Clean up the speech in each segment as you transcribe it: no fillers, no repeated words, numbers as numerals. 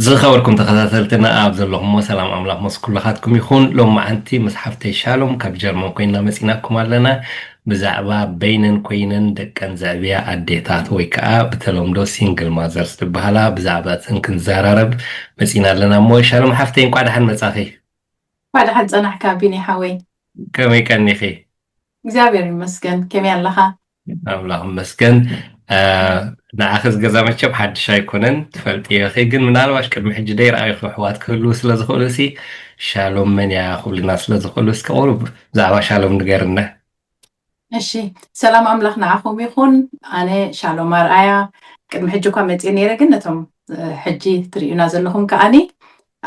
زخبركم تخاطرتنا أبز اللهم سلام أملاك مس كل خاتكم يخون لو ما أنتي مسحفتي شالوم كبجر ما كوينا مسيناكم علنا بزعبا بينن كوينن دكان زعبيا أديتات ويكا بتلومدو سينجل مازرز تبهلا بزعبا تنكن زارارب مسينا لنا مو شالوم حفتين قاعد حن مساخي بعد حد أنا حكابيني حوي كمي كان نخي እግዚአብሔር ይመስገን ከመይ ኣለኻ اللهم مسكن نأخذ جزامة شب حد شاي كونن تفلت يا أخي جن من على واشكر محج دير أي خلوات كله سلاز خلوسي شالوم من يا أخو الناس سلاز خلوس كأورب زعوا شالوم نجارنا እሺ ሰላም ኣምላኽ ንዓኹም ይኹን ኣነ ሻሎም ኣርኣያ ቅድሚ ሕጂ እኳ መፅአ ነይረ ግን ነቶም ሕጂ ትሪኡና ዘለኹም ከዓኒ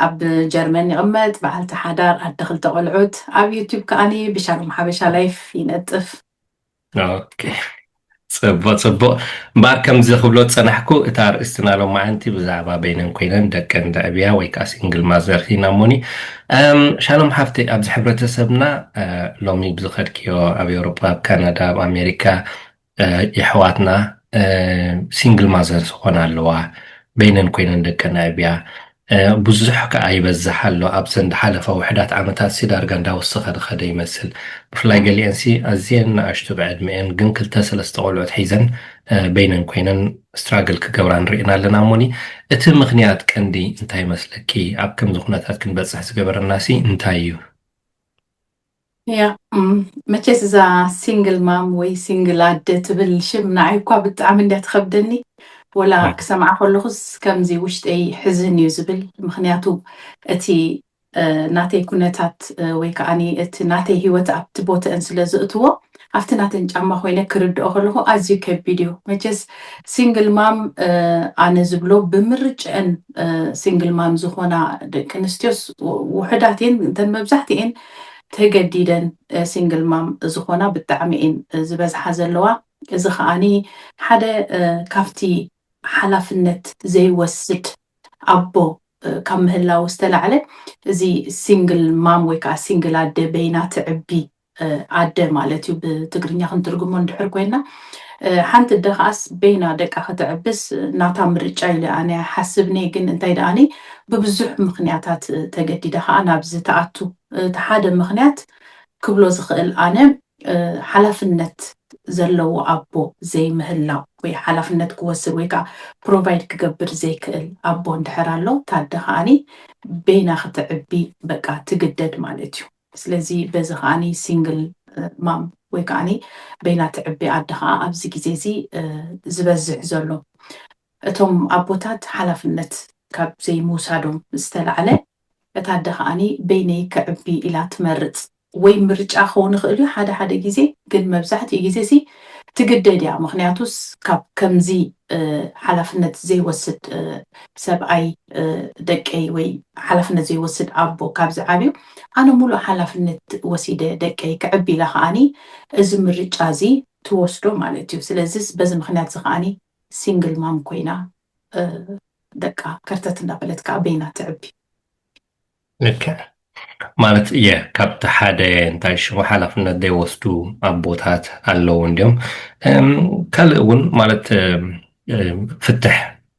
ኣብ ጀርመን ይቕመጥ በዓልቲ ሓዳር ኣደ ክልተ ቆልዑት ኣብ ዩቲዩብ ከዓኒ ብሻሎም ሓበሻ ላይፍ ይነጥፍ أوكي صبو باركم زخبلوت صنحكو إتار استنالو معانتي بزعبا بينن كوينن دكن دأبيا ويكا سنجل مازر خينا موني شالوم حفتي أبز حبرة سبنا لومي بزخر كيو أب أوروبا كندا أمريكا يحواتنا سنجل مازر سخونا اللوا بينن كوينن دكن دأبيا ብዙሕ ከዓ ይበዝሕ ኣሎ ኣብ ዘንድ ሓለፈ ውሕዳት ዓመታት ሲዳርጋ እንዳወሰኸ ድኸደ ይመስል ብፍላይ ገሊአንሲ ኣዝየን ንኣሽቱ ብዕድሚአን ግን ክልተ ሰለስተ ቆልዑት ሒዘን በይነን ኮይነን ስትራግል ክገብራ ንሪእና ኣለና እሞኒ እቲ ምክንያት ቀንዲ እንታይ ይመስለኪ ኣብ ከምዚ ኩነታት ክንበፅሕ ዝገበረናሲ እንታይ እዩ ያ መቼስ እዛ ሲንግል ማም ወይ ሲንግል ኣደ ትብል ሽም ንዓይ እኳ ብጣዕሚ እንዳትኸብደኒ ولا كسمع خلص كم زي وشتي حزن يزبل مخنياتو اتي ناتي كونتات ويكاني ات ناتي هيوت ابتبوت انسلازتو افتناتن جاما خوينه كرد اخلو ازي كفيديو مچس سينجل مام انا زبلو بمرج ان سينجل مام زخونا كنستيوس وحداتين تن مبزحتين تجديدن سينجل مام زخونا بالتعمين زبزح زلوا اذا خاني حدا كافتي حلفنت زي وسد أبو كم هلا واستلعله زي سينجل مام ويكا سينجل عدة بينات عبي عدة مالتي بتقرنيا خنترجمون دحر كوينا حنت الدخاس بينا دك أخذ عبس نعطى مرجعي لأنا حسبني جن انتي داني ببزح مخنياتات تجديدها أنا بزتعتو تحاد مخنيات كبلو زخل أنا حلفنت زلو أبو زي مهلا وي حلفنت كوسر ويكا بروفايد كجبر زي كل أبو ندحرالو تادخاني بينا خطعبي بقى تجدد مالتيو سلازي بزخاني سينجل مام ويكاني بينا تعبي عدها أبزي جزيزي زبزع زلو اتهم أبوتات حلفنت كاب زي موسادوم استلعله تادخاني بيني كعبي إلى تمرت ወይ ምርጫ ኾን ኽእሉ ሓደ ጊዜ ግን መብዛሕትኡ ጊዜ ሲ ትግደድ ያ ምክንያቱስ ካብ ከምዚ ሓላፍነት ዘይወስድ ሰብኣይ ደቀይ ወይ ሓላፍነት ዘይወስድ ኣቦ ካብ ዝዓብዩ ኣነ ሙሉ ሓላፍነት ወሲደ ደቀይ ክዕቢ ኢለ ከዓኒ እዚ ምርጫ እዚ ትወስዶ ማለት እዩ ስለዚ በዚ ምክንያት ዝከዓኒ ሲንግል ማም ኮይና ደቃ ከርተት እንዳበለት ከዓ በይና ትዕቢ ማለት ካብቲ ሓደ እንታይ ሽሙ ሓላፍነት ዘይወስዱ ኣቦታት ኣለዉ እንዲኦም ካልእ እውን ማለት ፍትሕ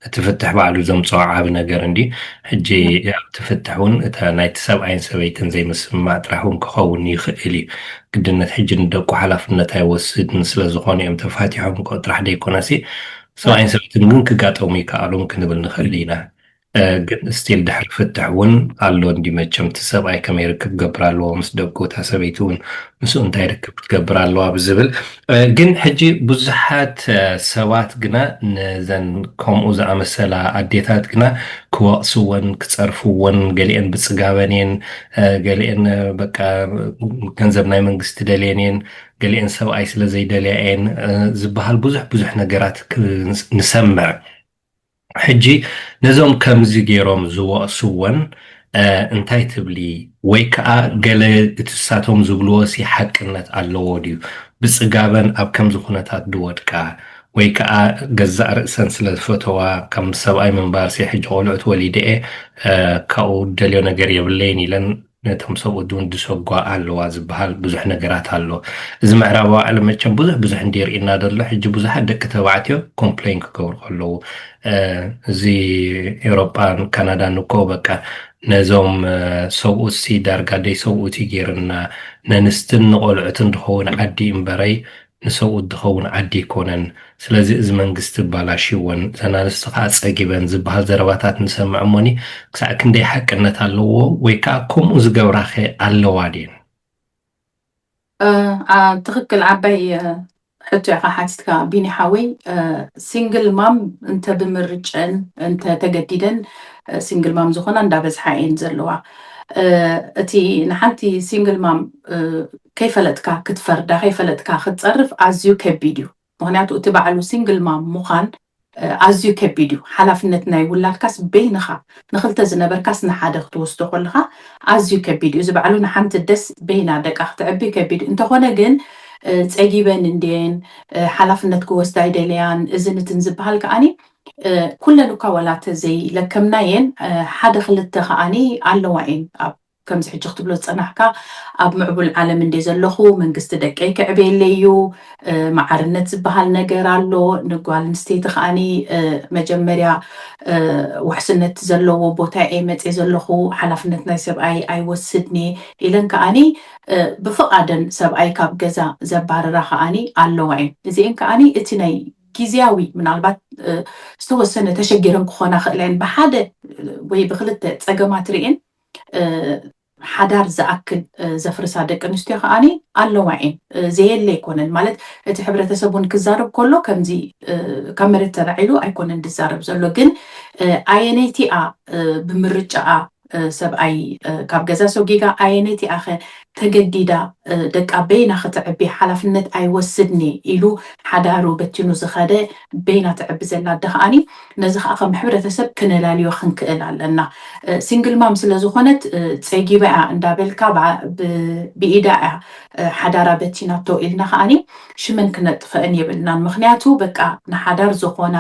እቲ ፍትሕ ባዕሉ ዘምፅኦ ዓብ ነገር እንዲ ሕጂ ኣብቲ ፍትሕ እውን እታ ናይቲ ሰብኣይን ሰበይትን ዘይምስምማዕ ጥራሕ እውን ክኸውን ይኽእል እዩ ግድነት ሕጂ ንደቁ ሓላፍነት ኣይወስድን ስለዝኾኑ እዮም ተፋቲሖም ጥራሕ ደይኮነሲ ሰብኣይን ሰበይትን ግን ክጋጠሙ ይከኣሎም ክንብል ንኽእል ኢና ግን ስትيل ድሕሪ ፍትሕ እውን ኣሎ እንዲመቸም እቲ ሰብኣይ ከመይ ርክብ ክገብር ኣለዎ ምስ ደቁ እታ ሰበይቲ እውን ምስኡ እንታይ ርክብ ክትገብር ኣለዋ ብዝብል ግን ሕጂ ብዙሓት ሰባት ግና ነዘን ከምኡ ዝኣመሰላ ኣዴታት ግና ክወቕስዎን ክፀርፍዎን ገሊአን ብፅጋበን እየን ገሊአን በቃ ገንዘብ ናይ መንግስቲ ደልየን እየን ገሊአን ሰብኣይ ስለዘይደልያ እየን ዝበሃል ብዙሕ ነገራት ንሰምዕ ሕጂ ነዞም ከምዚ ገይሮም ዝወቕስዎን እንታይ ትብሊ ወይ ከዓ ገለ እትሳቶም ዝብልዎ ሲ ሓቅነት ኣለዎ ድዩ ብፅጋበን ኣብ ከምዚ ኩነታት ድወድቃ ወይ ከዓ ገዛእ ርእሰን ስለዝፈተዋ ከም ሰብኣይ ምንባር ሲ ሕጂ ቆልዑት ወሊደ ካብኡ ደልዮ ነገር የብለይን ኢለን ነቶም ሰብኡት እውን ድሰጓ ኣለዋ ዝበሃል ብዙሕ ነገራት ኣሎ እዚ ምዕራባዊ ዓለም መቸም ብዙሕ እንዲርኢና ደሎ ሕጂ ብዙሓት ደቂ ተባዕትዮ ኮምፕሌን ክገብሩ ከለዉ እዚ ኤውሮጳን ካናዳን እኮ በቃ ነዞም ሰብኡት ሲ ዳርጋ ደይ ሰብኡት እዩ ገይርና ነንስትን ንቆልዑትን ድኸውን ዓዲ እምበረይ ንሰብኡት ድኸውን ዓዲ ይኮነን ስለዚ እዚ መንግስቲ ባላሽወን ዘናንስቲ ከዓ ፀጊበን ዝበሃል ዘረባታት ንሰምዕ እሞኒ ክሳዕ ክንደይ ሓቅነት ኣለዎ ወይ ከዓ ከምኡ ዝገብራኸ ኣለዋ ድን ትክክል ዓባይ ሕቶ ኢኻ ሓቲትካ ቢኒሓወይ ሲንግል ማም እንተ ብምርጨን እንተ ተገዲደን ሲንግል ማም ዝኾና እንዳበዝሓ እየን ዘለዋ እቲ ንሓንቲ ሲንግል ማም ከይፈለጥካ ክትፈርዳ ከይፈለጥካ ክትፀርፍ ኣዝዩ ከቢድ እዩ ምክንያቱ እቲ በዓሉ ሲንግል ማም ምዃን ኣዝዩ ከቢድ እዩ ሓላፍነት ናይ ውላድካስ በይንኻ ንክልተ ዝነበርካስ ንሓደ ክትወስዶ ከለካ ኣዝዩ ከቢድ እዩ እዚ በዓሉ ንሓንቲ ደስ በይና ደቃ ክትዕቢ ከቢድ እዩ እንተኾነ ግን ፀጊበን እንድየን ሓላፍነት ክወስዳ ይደለያን እዝንትን ዝበሃል ከዓኒ ኩለን እኳ ወላተ ዘይለከምናየን ሓደ ክልተ ከዓኒ ኣለዋ እየን ከምዚ ሕጂ ክትብሎ ዝፀናሕካ ኣብ ምዕቡል ዓለም እንደ ዘለኹ መንግስቲ ደቀይ ክዕብየለ እዩ ማዕርነት ዝበሃል ነገር ኣሎ ንጓል ኣንስተይቲ ከዓኒ መጀመርያ ውሕስነት ዘለዎ ቦታ እየ መፅእ ዘለኹ ሓላፍነት ናይ ሰብኣይ ኣይወስድኒ ኢለን ከዓኒ ብፍቓደን ሰብኣይ ካብ ገዛ ዘባረራ ከዓኒ ኣለዋ እየን እዚአን ከዓኒ እቲ ናይ ጊዜያዊ ምናልባት ዝተወሰነ ተሸጊረን ክኾና ክእለን ብሓደ ወይ ብክልተ ፀገማት ርአን ሓዳር ዝኣክል ዘፍርሳ ደቂ ኣንስትዮ ከዓኒ ኣለዋ እየን ዘየለ ኣይኮነን ማለት እቲ ሕብረተሰብ እውን ክዛረብ ከሎ ከምዚ ካብ መሬት ተላዒሉ ኣይኮነን ዝዛረብ ዘሎ ግን ኣየነይቲኣ ብምርጫኣ ሰብኣይ ካብ ገዛ ሰጊጋ ኣየነይቲኣ ኸ ተገዲዳ ደቃ በይና ክትዕቢ ሓላፍነት ኣይወስድኒ ኢሉ ሓዳሩ በቲኑ ዝኸደ በይና ትዕቢ ዘላ ደ ከዓኒ ነዚ ከዓ ከም ሕብረተሰብ ክነላልዮ ክንክእል ኣለና ሲንግል ማም ስለዝኾነት ፀጊባ እያ እንዳበልካ ብኢዳ እያ ሓዳራ በቲናቶ ኢልና ከዓኒ ሽመን ክነጥፈአን የብልናን ምክንያቱ በቃ ንሓዳር ዝኾና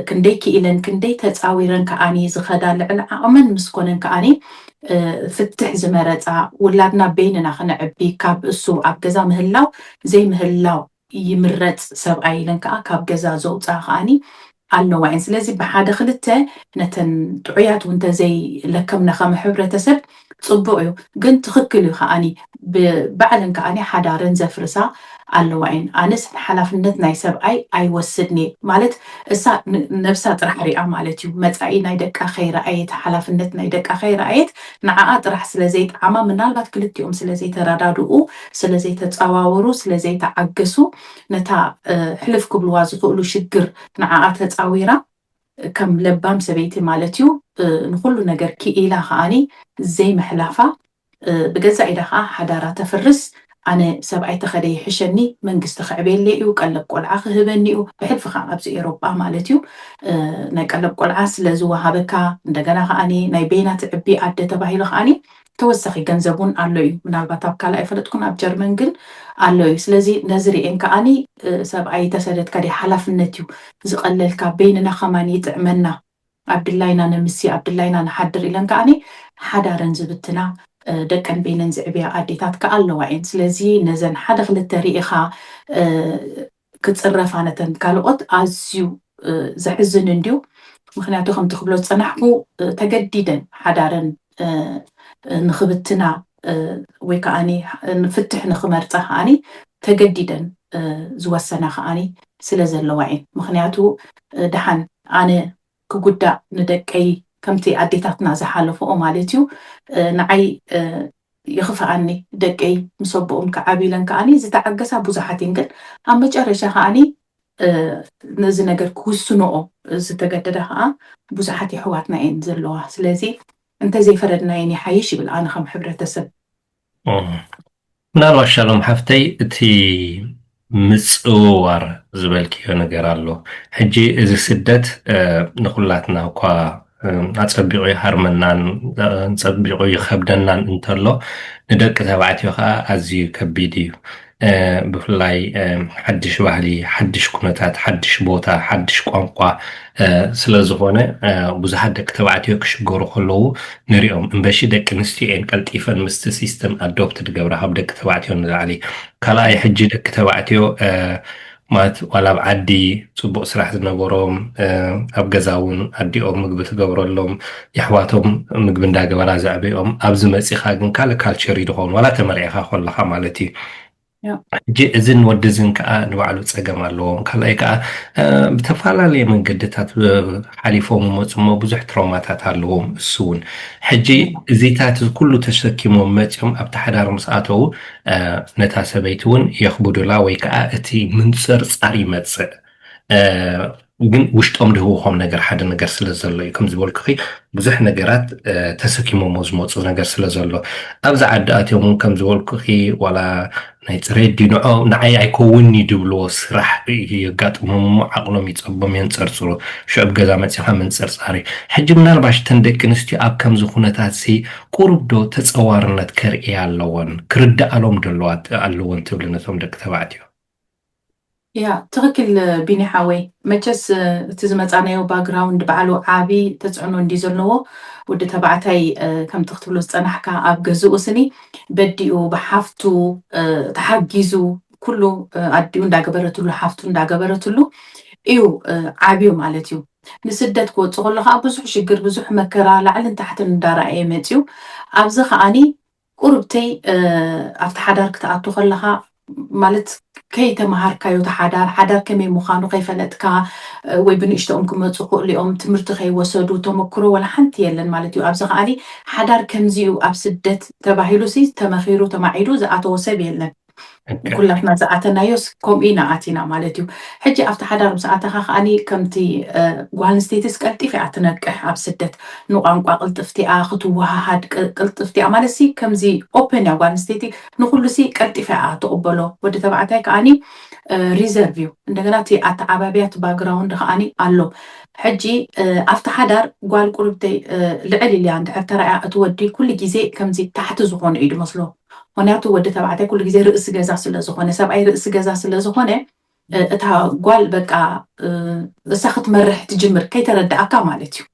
ክንደይ ክኢለን ክንደይ ተፃዊረን ከዓኒ ዝኸዳ ልዕሊ ዓቕመን ምስኮነን ከዓኒ ፍትሕ ዝመረፃ ውላድና በይንና ክነዕቢ ካብ እሱ ኣብ ገዛ ምህላው ዘይምህላው ይምረፅ ሰብኣይ ኢለን ከዓ ካብ ገዛ ዘውፃ ከዓኒ ኣለዋ እየን ስለዚ ብሓደ ክልተ ነተን ጥዑያት እውን ተዘይለከምና ከም ሕብረተሰብ ፅቡቅ እዩ ግን ትክክል እዩ ከዓኒ ብባዕለን ከዓኒ ሓዳርን ዘፍርሳ ኣለዋ እየን ኣነስ ሓላፍነት ናይ ሰብኣይ ኣይወስድኒ ማለት እሳ ነብሳ ጥራሕ ሪኣ ማለት እዩ መፃኢ ናይ ደቃ ከይረኣየት ሓላፍነት ናይ ደቃ ከይረኣየት ንዓኣ ጥራሕ ስለዘይጠዓማ ምናልባት ክልቲኦም ስለዘይተረዳድኡ ስለዘይተፀዋወሩ ስለዘይተዓገሱ ነታ ሕልፍ ክብልዋ ዝኽእሉ ሽግር ንዓኣ ተፃዊራ ከም ለባም ሰበይቲ ማለት እዩ ንኩሉ ነገር ክኢላ ከዓኒ ዘይመሕላፋ ብገዛ ኢዳ ከዓ ሓዳራ ተፍርስ ኣነ ሰብኣይ ተኸደ ይሕሸኒ መንግስቲ ክዕብየለ እዩ ቀለብ ቆልዓ ክህበኒ እዩ ብሕልፊ ከዓ ኣብዚ ኤውሮጳ ማለት እዩ ናይ ቀለብ ቆልዓ ስለዝወሃበካ እንደገና ከዓኒ ናይ በይና ትዕቢ ኣደ ተባሂሉ ከዓኒ ተወሳኺ ገንዘቡን ኣሎ እዩ ምናልባት ኣብ ካልእ ኣይፈለጥኩን ኣብ ጀርመን ግን ኣሎ እዩ ስለዚ ነዚ ርአን ከዓኒ ሰብኣይ ተሰደድካ ደ ሓላፍነት እዩ ዝቐለልካ በይንና ከማን ይጥዕመና ኣብድላይና ነምሲ ኣብድላይና ንሓድር ኢለን ከዓኒ ሓዳረን ዝብትና ደቀን በይነን ዝዕብያ ኣዴታት ከዓ ኣለዋ እየን ስለዚ ነዘን ሓደ ክልተ ርኢኻ ክፅረፋ ነተን ካልኦት ኣዝዩ ዘሕዝን እንድዩ ምክንያቱ ከምቲ ክብሎ ዝፀናሕኩ ተገዲደን ሓዳረን ንክብትና ወይ ከዓኒ ፍትሕ ንክመርፃ ከዓኒ ተገዲደን ዝወሰና ከዓኒ ስለ ዘለዋ እየን ምክንያቱ ድሓን ኣነ ክጉዳእ ንደቀይ ከምቲ ኣዴታትና ዝሓለፍኦ ማለት እዩ ንዓይ ይኽፍኣኒ ደቀይ ምስ ኣቦኦም ክዓብዩ ኢለን ከዓኒ ዝተዓገሳ ብዙሓት እየን ግን ኣብ መጨረሻ ከዓኒ ነዚ ነገር ክውስንኦ ዝተገደደ ከዓ ብዙሓት ኣሕዋትና እየን ዘለዋ ስለዚ እንተዘይፈረድናየን ይሓይሽ ይብል ኣነ ከም ሕብረተሰብ ምናልባት ሻሎም ሓፍተይ እቲ ምፅውዋር ዝበልክዮ ነገር ኣሎ ሕጂ እዚ ስደት ንኩላትና እኳ ኣፀቢቑ ይሃርመናን ፀቢቑ ይከብደናን እንተሎ ንደቂ ተባዕትዮ ከዓ ኣዝዩ ከቢድ እዩ ብፍላይ ሓድሽ ባህሊ ሓድሽ ኩነታት ሓድሽ ቦታ ሓድሽ ቋንቋ ስለ ዝኾነ ብዙሓት ደቂ ተባዕትዮ ክሽገሩ ከለዉ ንሪኦም እምበሺ ደቂ ኣንስትዮ እየን ቀልጢፈን ምስቲ ሲስተም ኣዶፕትድ ገብራ ካብ ደቂ ተባዕትዮ ንላዕሊ ካልኣይ ሕጂ ደቂ ተባዕትዮ ማለት ዋላ ኣብ ዓዲ ፅቡቅ ስራሕ ዝነበሮም ኣብ ገዛ እውን ኣዲኦም ምግቢ ትገብረሎም የሕዋቶም ምግቢ እንዳገበራ ዘዕብኦም ኣብዚ መፂኻ ግን ካልእ ካልቸር ይድኸውን ዋላ ተመሪዕኻ ከለካ ማለት እዩ ሕጂ እዚ ንወዲ እዝን ከዓ ንባዕሉ ፀገም ኣለዎም ካልኣይ ከዓ ብተፈላለየ መንገድታት ሓሊፎም መፁ እሞ ብዙሕ ትራውማታት ኣለዎም እሱ እውን ሕጂ እዚታት ኩሉ ተሸኪሞም መፅኦም ኣብቲ ሓዳር ምስ ኣተው ነታ ሰበይቲ እውን የኽብዱላ ወይ ከዓ እቲ ምንፅርፃር ይመፅእ ግን ውሽጦም ድህብዎም ነገር ሓደ ነገር ስለ ዘሎ እዩ ከም ዝበልኩ ብዙሕ ነገራት ተሰኪሞሞ ዝመፁ ነገር ስለ ዘሎ ኣብዚ ዓዲ ኣትዮም እውን ከም ዝበልኩ ዋላ ናይ ፅሬት ዲንዖ ንዓይ ኣይከውን ድብልዎ ስራሕ የጋጥሞም እሞ ዓቕሎም ይፀቦም የንፀርፅሩ ሽዑብ ገዛ መፂኻ ምንፅርፃር ሕጂ ምናልባሽ ተን ደቂ ኣንስትዮ ኣብ ከምዚ ኩነታት ቁሩብ ዶ ተፀዋርነት ከርእያ ኣለዎን ክርዳእሎም ኣለዎን ትብል ነቶም ደቂ ተባዕትዮ ያ ትኽክል ቢኒሓወይ መቸስ እቲ ዝመፃናዮ ባክግራውንድ ባዕሉ ዓቢ ተፅዕኖ እንዲ ዘለዎ ወዲ ተባዕታይ ከምቲ ክትብሎ ዝፀናሕካ ኣብ ገዝኡ ስኒ በዲኡ ብሓፍቱ ተሓጊዙ ኩሉ ኣዲኡ እንዳገበረትሉ ሓፍቱ እንዳገበረትሉ እዩ ዓብዩ ማለት እዩ ንስደት ክወፅእ ከሎ ከዓ ብዙሕ ሽግር ብዙሕ መከራ ላዕልን ታሕትን እንዳረኣየ መፅዩ ኣብዚ ከዓኒ ቁርብተይ ኣብቲ ሓዳር ክትኣቱ ከለካ ማለት ከይተመሃርካዮ ሓዳር ከመይ ምዃኑ ከይፈለጥካ ወይ ብንእሽተኦም ክመፁ ክእሉ እዮም ትምህርቲ ከይወሰዱ ተመክሮ ወላ ሓንቲ የለን ማለት እዩ ኣብዚ ከዓኒ ሓዳር ከምዚኡ ኣብ ስደት ተባሂሉ ተመኺሩ ተማዒዱ ዝኣተወ ሰብ የለን ኩላትና ዝኣተናዮስ ከምኡ ኢና ኣቲና ማለት እዩ ሕጂ ኣብቲ ሓዳር ምስ ኣተኻ ከዓኒ ከምቲ ጓል ኣንስተይቲስ ቀልጢፍ እያ ትነቅሕ ኣብ ስደት ንቋንቋ ቅልጥፍቲኣ ክትወሃሃድ ቅልጥፍቲኣ ማለት ሲ ከምዚ ኦፕን እያ ጓል ኣንስተይቲ ንኩሉ ሲ ቀልጢፍ እያ ትቕበሎ ወዲ ተባዕታይ ከዓኒ ሪዘርቭ እዩ እንደገና እቲ ኣተዓባብያት ባክግራውንድ ከዓኒ ኣሎ ሕጂ ኣብቲ ሓዳር ጓል ቁርብተይ ልዕል ኢልያ እንድሕር ተረኣያ እቲ ወዲ ኩሉ ግዜ ከምዚ ታሕቲ ዝኾነ እዩ ድመስሎ ምክንያቱ ወዲ ተባዕታይ ኩሉ ግዜ ርእሲ ገዛ ስለዝኾነ ሰብኣይ ርእሲ ገዛ ስለዝኾነ እታ ጓል በቃ እሳ ክትመርሕ ትጅምር ከይተረዳእካ ማለት እዩ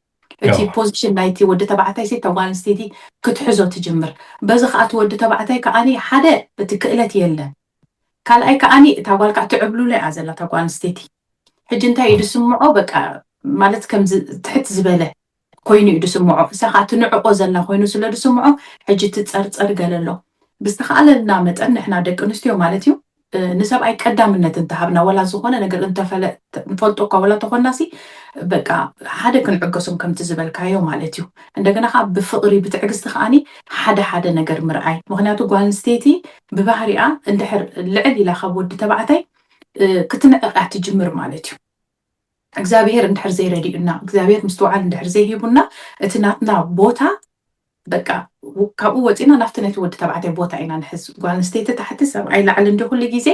እቲ ፖዚሽን ናይቲ ወዲ ተባዕታይ ሲ ጓል ኣንስተይቲ ክትሕዞ ትጅምር በዚ ከዓ እቲ ወዲ ተባዕታይ ከዓኒ ሓደ እቲ ክእለት የለን ካልኣይ ከዓኒ እታ ጓል ከዓ ትዕብሉላ እያ ዘላ እታ ጓል ኣንስተይቲ ሕጂ እንታይ እዩ ድስምዖ በቃ ማለት ከምዚ ትሕት ዝበለ ኮይኑ እዩ ድስምዖ እሳ ከዓ ትንዕቆ ዘላ ኮይኑ ስለ ድስምዖ ሕጂ ትፀርፀር ገለሎ ብዝተኸኣለና መጠን ንሕና ደቂ ኣንስትዮ ማለት እዩ ንሰብኣይ ቀዳምነት እንተሃብና ወላ ዝኾነ ነገር እንፈልጦ እኳ ወላ ተኾናሲ በቃ ሓደ ክንዕገሶም ከምቲ ዝበልካዮ ማለት እዩ እንደገና ከዓ ብፍቕሪ ብትዕግዝቲ ከዓኒ ሓደ ነገር ምርኣይ ምክንያቱ ጓል ኣንስተይቲ ብባህሪኣ እንድሕር ልዕል ኢላ ካብ ወዲ ተባዕታይ ክትንዕቕ እያ ትጅምር ማለት እዩ እግዚኣብሔር እንድሕር ዘይረዲኡና እግዚኣብሔር ምስትውዓል እንድሕር ዘይሂቡና እቲ ናትና ቦታ በቃ ካብኡ ወፂና ናፍቲ ነቲ ወዲ ተባዕታይ ቦታ ኢና ንሕዝ ጓል ኣንስተይቲ ታሕቲ ሰብኣይ ላዕሊ እንዲ ኩሉ ግዜ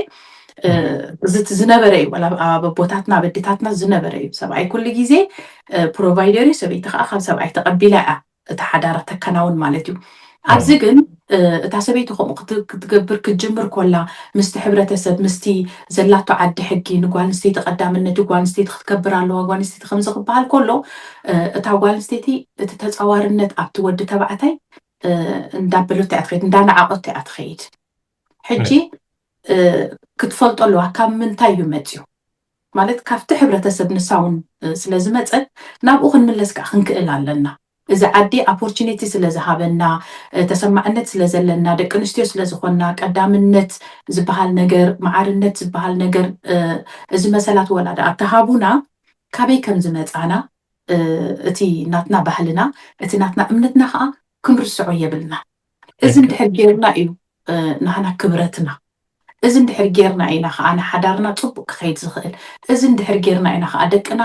ዝነበረ እዩ ኣብ ቦታትና በዲታትና ዝነበረ እዩ ሰብኣይ ኩሉ ግዜ ፕሮቫይደር እዩ ሰበይቲ ከዓ ካብ ሰብኣይ ተቐቢላ እያ እቲ ሓዳር ተከናውን ማለት እዩ ኣብዚ ግን እታ ሰበይቲ ከምኡ ክትገብር ክትጅምር ኮላ ምስቲ ሕብረተሰብ ምስቲ ዘላቶ ዓዲ ሕጊ ንጓል ኣንስተይቲ ቀዳምነት ጓል ኣንስተይቲ ክትከብር ኣለዋ ጓል ኣንስተይቲ ከምዚ ክበሃል ከሎ እታ ጓል ኣንስተይቲ እቲ ተፃዋርነት ኣብቲ ወዲ ተባዕታይ እንዳበሎት እያ ትኸይድ እንዳነዓቆት እያ ትኸይድ ሕጂ ክትፈልጦ ኣለዋ ካብ ምንታይ እዩ መፅዩ ማለት ካብቲ ሕብረተሰብ ንሳውን ስለዝመፀት ናብኡ ክንምለስ ከዓ ክንክእል ኣለና እዚ ዓዲ ኦፖርቹኒቲ ስለዝሃበና ተሰማዕነት ስለዘለና ደቂ ኣንስትዮ ስለዝኾና ቀዳምነት ዝበሃል ነገር ማዕርነት ዝበሃል ነገር እዚ መሰላት ወላዳ ኣተሃቡና ካበይ ከም ዝመፃና እቲ ናትና ባህልና እቲ ናትና እምነትና ከዓ ክንርስዖ የብልና እዚ እንድሕር ጌርና እዩ ንሓና ክብረትና እዚ እንድሕር ጌርና ኢና ከዓ ንሓዳርና ፅቡቅ ክኸይድ ዝኽእል እዚ እንድሕር ጌርና ኢና ከዓ ደቅና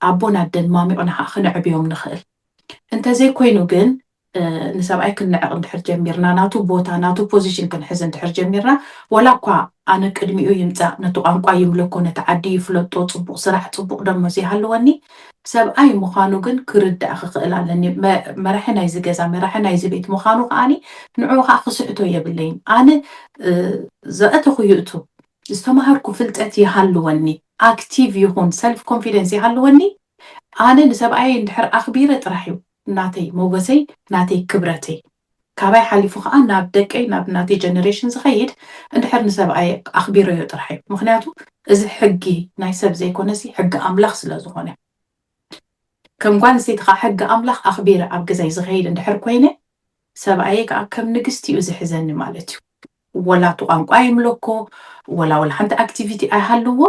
ኣቦና ኣደን ማሚቑና ከዓ ክንዕብዮም ንኽእል እንተዘይኮይኑ ግን ንሰብኣይ ክንዕቕ እንድሕር ጀሚርና ናቱ ቦታ ናቱ ፖዚሽን ክንሕዝ እንድሕር ጀሚርና ወላ እኳ ኣነ ቅድሚኡ ይምፃእ ነቲ ቋንቋ ይምለኮ ነቲ ዓዲ ይፍለጦ ፅቡቅ ስራሕ ፅቡቅ ደሞ ዘይሃለወኒ ሰብኣይ ምዃኑ ግን ክርዳእ ክኽእል ኣለኒ መራሒ ናይዚ ገዛ መራሒ ናይዚ ቤት ምዃኑ ከዓኒ ንዕኡ ከዓ ክስሕቶ የብለይን ኣነ ዘእተኹ ይእቱ ዝተምሃርኩ ፍልጠት ይሃልወኒ ኣክቲቭ ይኹን ሰልፍ ኮንፊደንስ ይሃልወኒ ኣነ ንሰብኣይ እንድሕር ኣኽቢረ ጥራሕ እዩ ናተይ ሞገሰይ ናተይ ክብረተይ ካባይ ሓሊፉ ከዓ ናብ ደቀይ ናብ ናተይ ጀነሬሽን ዝኸይድ እንድሕር ንሰብኣይ ኣኽቢረዮ ጥራሕ እዩ ምክንያቱ እዚ ሕጊ ናይ ሰብ ዘይኮነሲ ሕጊ ኣምላኽ ስለ ዝኾነ ከም ጓል ኣንስተይቲ ከዓ ሕጊ ኣምላኽ ኣኽቢረ ኣብ ገዛይ ዝኸይድ እንድሕር ኮይነ ሰብኣየ ከዓ ከም ንግስቲ እዩ ዝሕዘኒ ማለት እዩ ወላ እቲ ቋንቋ ይምለኮ ወላ ሓንቲ ኣክቲቪቲ ኣይሃልዎ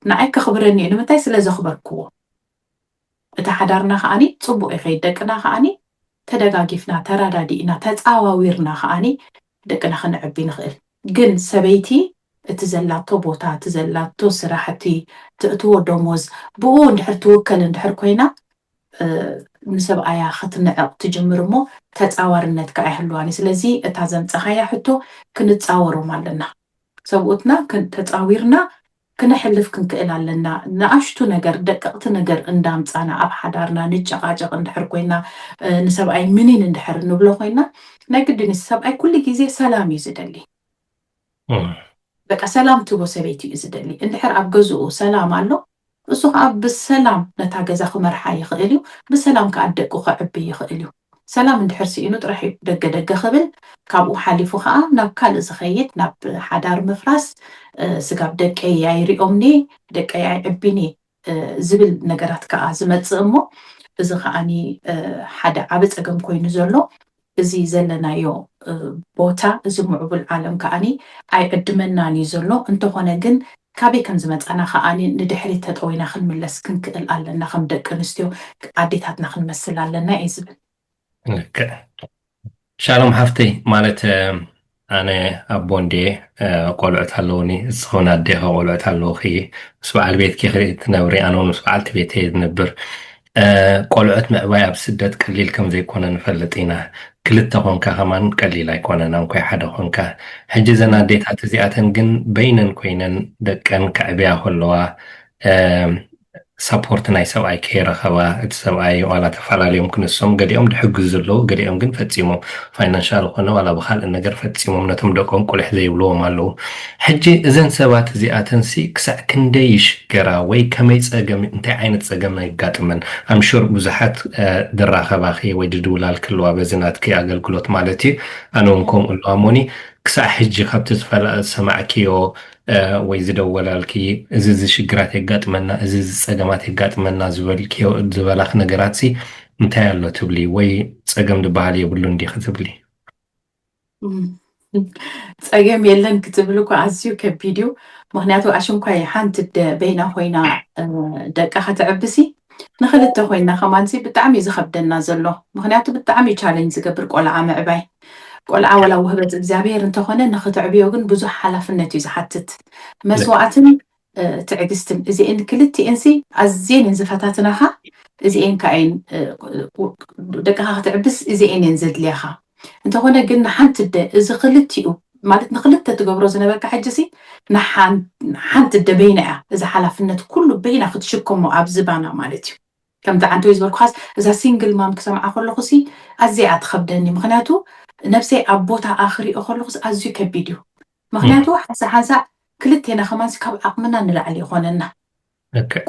ንዓይ ከኽብረኒ እዩ ንምንታይ ስለ ዘኽበርክዎ እቲ ሓዳርና ከዓኒ ፅቡቅ ይኸይድ ደቅና ከዓኒ ተደጋጊፍና ተራዳዲእና ተፃዋዊርና ከዓኒ ደቅና ክንዕቢ ንኽእል ግን ሰበይቲ እቲ ዘላቶ ቦታ እቲ ዘላቶ ስራሕቲ ትእትዎ ደሞዝ ብኡ እንድሕር ትውከል እንድሕር ኮይና ንሰብኣያ ክትንዕቕ ትጅምር እሞ ተፃዋርነት ከዓ ይህልዋኒ ስለዚ እታ ዘምፀኻያ ሕቶ ክንፃወሮም ኣለና ሰብኡትና ተፃዊርና ክነሕልፍ ክንክእል ኣለና ንኣሽቱ ነገር ደቀቕቲ ነገር እንዳምፃና ኣብ ሓዳርና ንጨቃጨቕ እንድሕር ኮይና ንሰብኣይ ምንን እንድሕር ንብሎ ኮይና ናይ ግድን ሰብኣይ ኩሉ ግዜ ሰላም እዩ ዝደሊ በቃ ሰላም ትቦ ሰበይቲ እዩ ዝደሊ እንድሕር ኣብ ገዝኡ ሰላም ኣሎ እሱ ከዓ ብሰላም ነታ ገዛ ክመርሓ ይኽእል እዩ ብሰላም ከዓ ደቁ ክዕቢ ይኽእል እዩ ሰላም እንድሕር ሲኢኑ ጥራሕ እዩ ደገ ደገ ክብል ካብኡ ሓሊፉ ከዓ ናብ ካልእ ዝኸይድ ናብ ሓዳር ምፍራስ ስጋብ ደቀይ ኣይሪኦምኒ ደቀይ ኣይዕቢኒ ዝብል ነገራት ከዓ ዝመፅእ እሞ እዚ ከዓኒ ሓደ ዓብ ፀገም ኮይኑ ዘሎ እዚ ዘለናዮ ቦታ እዚ ምዕቡል ዓለም ከዓኒ ኣይዕድመናን እዩ ዘሎ እንተኾነ ግን ካበይ ከም ዝመፃና ከዓኒ ንድሕሪት ተጠዊና ክንምለስ ክንክእል ኣለና ከም ደቂ ኣንስትዮ ኣዴታትና ክንመስል ኣለና እዩ ዝብል ሻሎም ሃፍተይ ማለት ኣነ ኣቦ እንዴ ቆልዑት ኣለውኒ ዝኸውን ኣዴኻ ቆልዑት ኣለውኺ ምስ በዓል ቤትኪ ትነብሪ ኣነ ምስ በዓልቲ ቤተይ ዝነብር ቆልዑት ምዕባይ ኣብ ስደት ቀሊል ከም ዘይኮነ ንፈልጥ ኢና ክልተ ኮንካ ከማን ቀሊል ኣይኮነን እንኳይ ሓደ ኮንካ ሕጂ ዘን ኣዴታት እዚኣተን ግን በይነን ኮይነን ደቀን ከዕብያ ከለዋ ሰፖርት ናይ ሰብኣይ ከይረኸባ እቲ ሰብኣይ ዋላ ተፈላለዮም ክንሶም ገሊኦም ድሕግዙ ዘለዉ ገሊኦም ግን ፈፂሞም ፋይናንሻል ኮነ ዋላ ብካልእ ነገር ፈፂሞም ነቶም ደቆም ቁልሕ ዘይብልዎም ኣለዉ ሕጂ እዘን ሰባት እዚኣተንሲ ክሳዕ ክንደይ ይሽገራ ወይ ከመይ ፀገም እንታይ ዓይነት ፀገም ይጋጥመን ኣምሹር ብዙሓት ድራኸባኺ ወይ ድድውላል ክልዋ በዝናትኪ ኣገልግሎት ማለት እዩ ኣነ እውን ከምኡ ኣለዋሞኒ ክሳዕ ሕጂ ካብቲ ሰማዕክዮ ወይ ዝደወላልኪ እዚ ሽግራት የጋጥመና እዚ ፀገማት የጋጥመና ዝበላኽ ነገራት ሲ እንታይ ኣሎ ትብሊ ወይ ፀገም ዝበሃል የብሉ እንዲ ክትብሊ ፀገም የለን ክትብል እኳ ኣዝዩ ከቢድ እዩ ምክንያቱ ኣሽንኳይ ሓንቲ በይና ኮይና ደቃ ክትዕብሲ ንክልተ ኮይና ከማንሲ ብጣዕሚ እዩ ዝከብደና ዘሎ ምክንያቱ ብጣዕሚ ቻሌንጅ ዝገብር ቆልዓ ምዕባይ ቆልዓ ወላ ውህበት እግዚኣብሔር እንተኾነ ንክትዕብዮ ግን ብዙሕ ሓላፍነት እዩ ዝሓትት መስዋዕትን ትዕግስትን እዚአን ክልቲአንሲ ኣዝየን እየን ዝፈታትናኻ እዚአን ከዓይን ደቅኻ ክትዕብስ እዚአን እየን ዘድልያኻ እንተኾነ ግን ንሓንቲ እዚ ክልቲኡ ማለት ንክልተ ትገብሮ ዝነበርካ ሕጂሲ ንሓንቲ በይና እያ እዚ ሓላፍነት ኩሉ በይና ክትሽከሞ ኣብ ዝባና ማለት እዩ ከምቲ ዓንቲ ወይ ዝበልኩኻስ እዛ ሲንግል ማም ክሰምዓ ከለኹሲ ኣዝያ ትከብደኒ ምክንያቱ ነፍሰይ ኣብ ቦታ ኣኽሪኦ ከለኹስ ኣዝዩ ከቢድ እዩ ምክንያቱ ሓንሳእ ክልቴና ከማንሲ ካብ ዓቕምና ንላዕሊ ይኮነና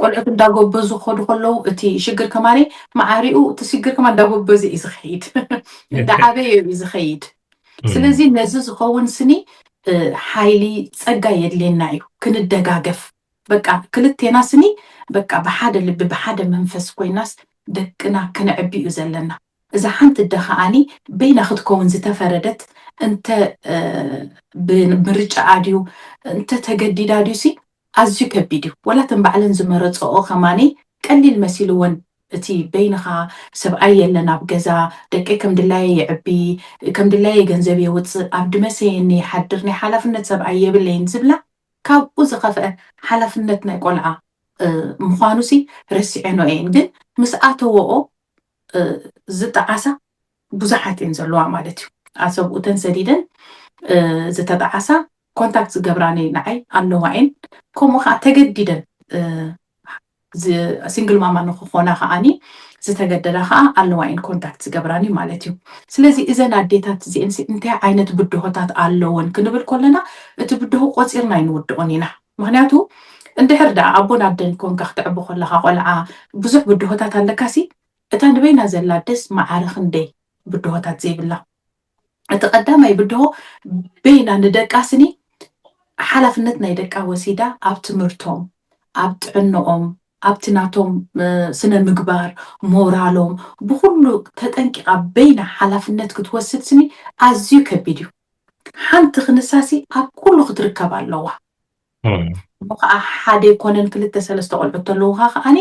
ቆልዑት እንዳጎበዙ ክኸዱ ከለዉ እቲ ሽግር ከማነ ማዕሪኡ እቲ ሽግር ከማ እንዳጎበዙ እዩ ዝኸይድ እንዳዓበየ እዩ ዝኸይድ ስለዚ ነዚ ዝኸውን ስኒ ሓይሊ ፀጋ የድልየና እዩ ክንደጋገፍ በቃ ክልቴና ስኒ በቃ ብሓደ ልቢ ብሓደ መንፈስ ኮይናስ ደቅና ክንዕቢ እዩ ዘለና እዛ ሓንቲ ደኸዓኒ በይና ክትከውን ዝተፈረደት እንተ ብምርጫ ድዩ እንተ ተገዲዳ ድዩሲ ኣዝዩ ከቢድ እዩ ወላ ተን ባዕለን ዝመረፅኦ ከማኒ ቀሊል መሲልዎን እቲ በይንኻ ሰብኣይ የለን ኣብ ገዛ ደቀ ከም ድላየ ይዕቢ ከም ድላየ ገንዘብ የውፅእ ኣብ ድመሰየኒ ሓድር ናይ ሓላፍነት ሰብኣይ የብለይን ዝብላ ካብኡ ዝኸፍአ ሓላፍነት ናይ ቆልዓ ምዃኑሲ ረሲዐኖ እየን ግን ምስ ኣተወኦ ዝጠዓሳ ብዙሓት እየን ዘለዋ ማለት እዩ ኣሰብኡተን ሰዲደን ዝተጠዓሳ ኮንታክት ዝገብራነ ንዓይ ኣለዋ እየን ከምኡ ከዓ ተገዲደን ሲንግል ማማ ንክኾና ከዓኒ ዝተገደዳ ከዓ ኣለዋይን ኮንታክት ዝገብራኒ ማለት እዩ። ስለዚ እዘን ኣዴታት እዚአን እንታይ ዓይነት ብድሆታት ኣለወን ክንብል ከለና እቲ ብድሆ ቆፂርና ይንውድኦን ኢና። ምክንያቱ እንድሕር ዳ ኣቦን ኣደን ኮንካ ክትዕቢ ከለካ ቆልዓ ብዙሕ ብድሆታት ኣለካሲ እታ ንበይና ዘላ ደስ ማዕረ ክንደይ ብድሆታት ዘይብላ። እቲ ቀዳማይ ብድሆ በይና ንደቃስኒ ሓላፍነት ናይ ደቃ ወሲዳ ኣብ ትምህርቶም ኣብ ጥዕንኦም ኣብቲ ናቶም ስነ ምግባር ሞራሎም ብኩሉ ተጠንቂቃ በይና ሓላፍነት ክትወስድ ስኒ ኣዝዩ ከቢድ እዩ። ሓንቲ ክንሳሲ ኣብ ኩሉ ክትርከብ ኣለዋ። ከዓ ሓደ ኮነን 2-3 ቆልዑ ተለውካ ከዓኒ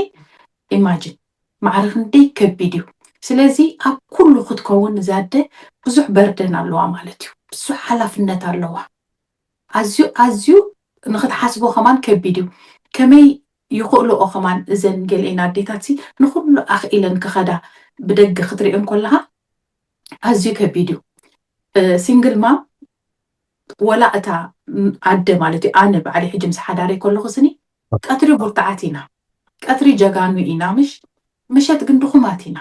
ኢማጂን ማዕረ ክንደይ ከቢድ እዩ። ስለዚ ኣብ ኩሉ ክትከውን ዛደ ብዙሕ በርደን ኣለዋ ማለት እዩ። ብዙሕ ሓላፍነት ኣለዋ። ኣዝዩ ንክትሓስቦ ከማን ከቢድ እዩ። ከመይ ይኽእልኦ ከማን እዘን ገሊአን ኣዴታት ንኩሉ ኣኽኢለን ክኸዳ ብደገ ክትሪአን ከለካ ኣዝዩ ከቢድ እዩ። ሲንግል ማም ወላ እታ ኣደ ማለት እዩ ኣነ ባዕሊ ሕጂ ምስ ሓዳረይ ከለኹ ስኒ ቀትሪ ቡርታዓት ኢና፣ ቀትሪ ጀጋኑ ኢና፣ ምሸት ግን ድኹማት ኢና።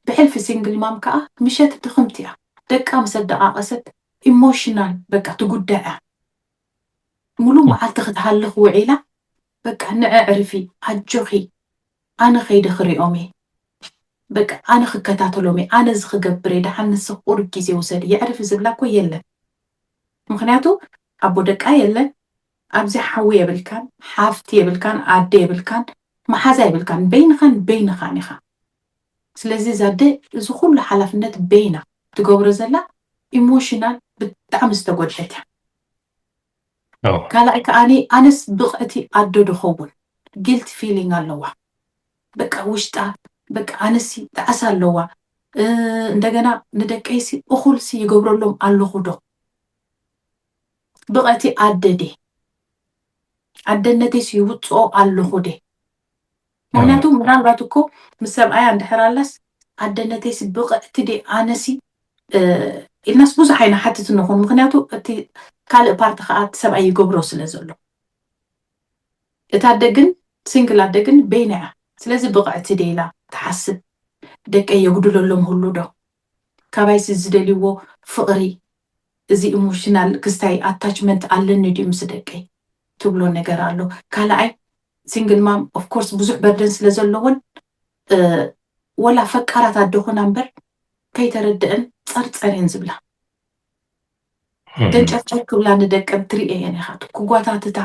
ብሕልፊ ሲንግል ማም ከዓ ምሸት ድኽምቲ እያ። ደቃ ምስ ኣደቃቐሰት ኢሞሽናል በቃ ትጉዳያ ሙሉእ መዓልቲ ክትሃልኽ ውዒላ በቃ ንዕዕርፊ ኣጆኺ ኣነ ከይደ ክሪኦም እየ በቃ ኣነ ክከታተሎም እየ ኣነ እዚ ክገብር እየ ድሓን ንስ ቁሩብ ግዜ ውሰድ የዕርፊ ዝብላ እኮ የለን። ምክንያቱ ኣቦ ደቃ የለን፣ ኣብዚ ሓዊ የብልካን፣ ሓፍቲ የብልካን፣ ኣደ የብልካን፣ መሓዛ የብልካን፣ በይንኻን ኢኻ። ስለዚ ዛደ እዚ ኩሉ ሓላፍነት በይና ትገብሮ ዘላ ኢሞሽናል ብጣዕሚ ዝተጎድለት እያ። ካልኣይ ከዓኒ ኣነስ ብቕዕቲ ኣዶ ድኸውን ጊልቲ ፊሊንግ ኣለዋ። በቃ ውሽጣ በቃ ኣነሲ ጣዕሳ ኣለዋ። እንደገና ንደቀይሲ እኹልሲ ይገብረሎም ኣለኹ ዶ ብቕዕቲ ኣደዴ ኣደነተይሲ ይውፅኦ ኣለኹ ደ። ምክንያቱ ምናልባት እኮ ምስ ሰብኣያ እንድሕራላስ ኣደነተይሲ ብቕዕቲ ደ ኣነሲ ኢልናስ ብዙሕ ዓይና ሓትት ንኹን። ምክንያቱ እቲ ካልእ ፓርቲ ከዓ እቲ ሰብኣይ ይገብሮ ስለ ዘሎ እታ ኣደግን ሲንግል ኣደግን በይና እያ። ስለዚ ብቕዕቲ ደኢላ ትሓስብ ደቀ የጉድለሎም ህሉ ዶ ካባይሲ ዝደልይዎ ፍቕሪ እዚ ኢሞሽናል ክስታይ ኣታችመንት ኣለኒ ድዩ ምስ ደቀይ ትብሎ ነገር ኣሎ። ካልኣይ ሲንግል ማም ኦፍኮርስ ብዙሕ በርደን ስለ ዘለዎን ወላ ፈቃራት ኣደኹና እምበር ከይተረድአን ፀርፀርን ዝብላ ገንጨርጨር ክብላ ንደቀን ትሪኦ እየን ኢኻ ክጓታትታ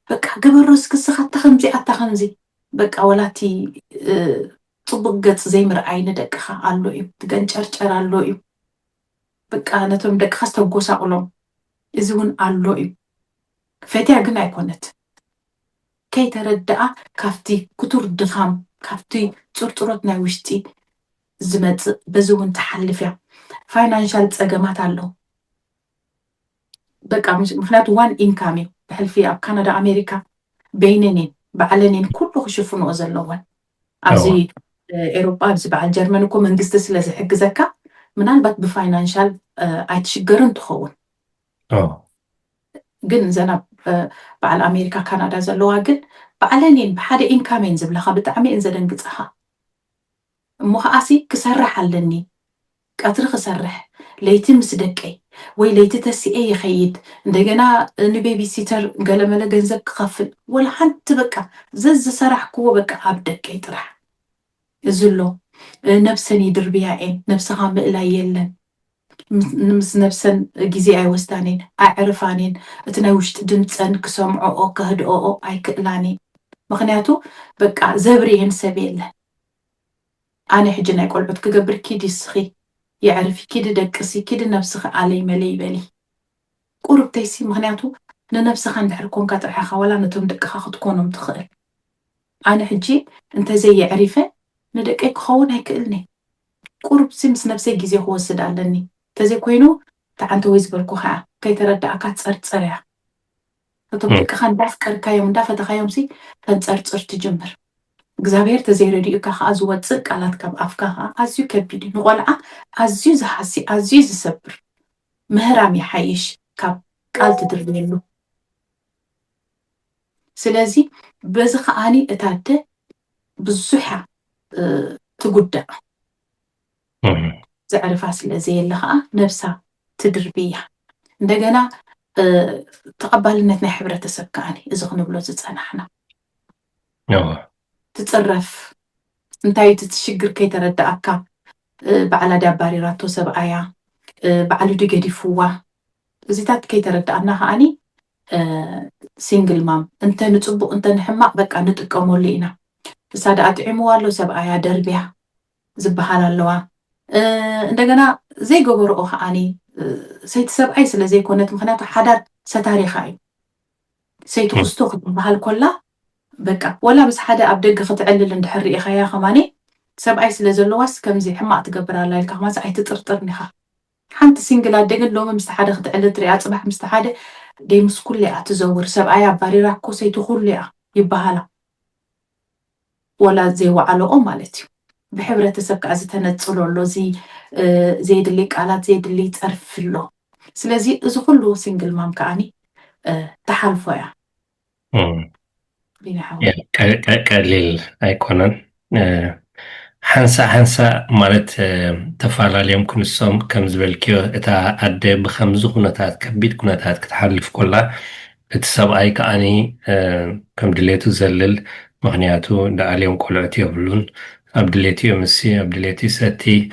በቃ ገበሮስ ክስኻ ተኸምዚ ኣታኸምዚ በቃ ወላቲ ፅቡቅ ገፅ ዘይምርኣይ ንደቅኻ ኣሎ እዩ ትገንጨርጨር ኣሎ እዩ በቃ ነቶም ደቅኻ ዝተጎሳቕሎም እዚ እውን ኣሎ እዩ። ፈትያ ግን ኣይኮነት ከይተረድኣ ካብቲ ክቱር ድኻም ካብቲ ፅርጥሮት ናይ ውሽጢ ዝመፅእ በዚ እውን ተሓልፍ እያ። ፋይናንሻል ፀገማት ኣሎ በቃ ምክንያቱ ዋን ኢንካም እዩ ብሕልፊ ኣብ ካናዳ ኣሜሪካ በይነኔን ባዕለኔን ኩሉ ክሽፍንኦ ዘለወን። ኣብዚ ኤሮጳ ኣብዚ በዓል ጀርመን እኮ መንግስቲ ስለ ዝሕግዘካ ምናልባት ብፋይናንሻል ኣይትሽገርን ትኸውን። ግን ዘና በዓል ኣሜሪካ ካናዳ ዘለዋ ግን ባዕለኔን ብሓደ ኢንካሜን ዝብለካ ብጣዕሚ እን ዘደንግፅኻ እሞ ከዓሲ ክሰርሕ ኣለኒ ቀትሪ ክሰርሕ ለይቲ ምስ ደቀይ ወይ ለይቲ ተሲኤ ይኸይድ እንደገና ንቤቢሲተር ገለመለ ገንዘብ ክኸፍል ወላ ሓንቲ በቃ ዘዝሰራሕክዎ በቃ ኣብ ደቀይ ጥራሕ እዚ ኣሎ። ነብሰን ይድርብያኤን ነብስኻ ምእላይ የለን ምስ ነብሰን ግዜ ኣይወስዳኔን ኣዕርፋኔን እቲ ናይ ውሽጢ ድምፀን ክሰምዖኦ ከህድኦኦ ኣይክእላኔን ምክንያቱ በቃ ዘብርየን ሰብ የለን። ኣነ ሕጂ ናይ ቆልዑት ክገብር ኪድ ይስኺ የዕርፊ ኪድ ደቅሲ ኪድ ነብስኺ ኣለይ መለይ በሊ ቁርብተይሲ ምክንያቱ ንነብስኻ እንድሕር ኮንካ ጥርሕኻ ወላ ነቶም ደቅኻ ክትኮኖም ትኽእል። ኣነ ሕጂ እንተዘየዕሪፈ ንደቀይ ክኸውን ኣይክእልኒ ቁርብሲ ምስ ነብሰይ ግዜ ክወስድ ኣለኒ ተዘይኮይኑ ተዓንተ ወይ ዝበልኩ ከዓ ከይተረዳእካ ትፀርፀር እያ። እቶም ደቅኻ እንዳፍቀርካዮም እንዳፈተኻዮም ተንፀርፅር ትጅምር። እግዚኣብሔር ተዘይረዲኡካ ከዓ ዝወፅእ ቃላት ካብ ኣፍካ ከዓ ኣዝዩ ከቢድ እዩ። ንቆልዓ ኣዝዩ ዝሓሲ ኣዝዩ ዝሰብር ምህራም ይሓይሽ ካብ ቃል ትድርብየሉ። ስለዚ በዚ ከዓኒ እታደ ብዙح تقدأ زعرفها سلازي اللي خا نفسها تدربيها عندنا تقبلنا حبرة تسكاني إذا خنو بلوز تصنحنا تتصرف انتي تتشجر كي تردأك بعلا داباري راتو سبعايا بعلو دي قدي فوا زيتات كي تردأنا هاني سينجل مام انت نتصبو انت نحمق بك نتقمو لينا سادة أطعمو والو سبعايا دربيا زبحال اللوا عندنا زي قبرو هاني سيت سبعي سلا زي كونت مخناتو حدار ستاريخاي سيت خستو خد بحال كلا بقى ولا بس حدا أبدأ ختعلل اندحري إخايا خماني سبعي سلا زلواس كمزي حما تقبر الله لك ما سعي تطرطرنيها حنت سينجلا دقن لو مستحادة ختعلل تريات صباح مستحادة دي مسكولي أتزور سبعي عباري راكو سيتو خولي يبهالا ولا زي وعلو مالتي بحبرة تسبك أزتنتصلو له زي دليك على زي دلي تعرف له سلازي إذا كله سينجل مام كأني تحالفوا يا بينحاول قليل أيقونن حنسا مالت تفعل اليوم كنسوم كم زبالكيو إتا أدي بخمزو كنتات كبيت كنتات كتحلف كلها تسابعي كأني كم دليتو زلل مغنياتو دا عليهم كلعتي يبلون أبدليتي يمسي أبدليتي ساتي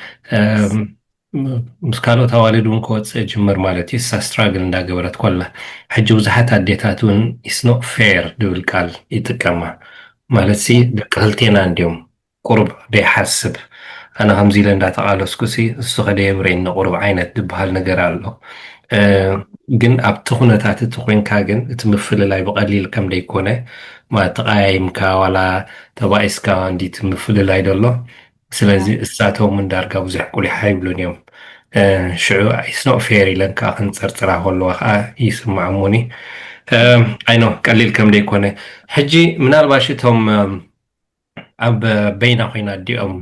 مسكالو توالدون كوت جمر مالتي ساستراغل ندا قبرت كلها حجو زحات عديتاتون it's not fair دول قال يتكما مالتي دقلتين عندهم قرب بيحسب أنا همزي لندا تقالو سكسي السخدي يبرين قرب عينت دبهال نقرال له ግን ኣብቲ ኩነታት እቲ ኮንካ ግን እቲ ምፍልላይ ብቐሊል ከም ደይኮነ ተቃያይምካ ዋላ ተባኢስካ እንዲት ምፍልላይ ደሎ ስለዚ እሳቶም እንዳርጋ ብዙሕ ቁሊሓ ይብሉን እዮም ሽዑ ኢስኖ ፌር ኢለን ከዓ ክንፀርፅራ ከለዋ ከዓ ይስማዓሙኒ ኣይኖ ቀሊል ከም ደይኮነ ሕጂ ምናልባሽ እቶም ኣብ በይና ኮይና ዲኦም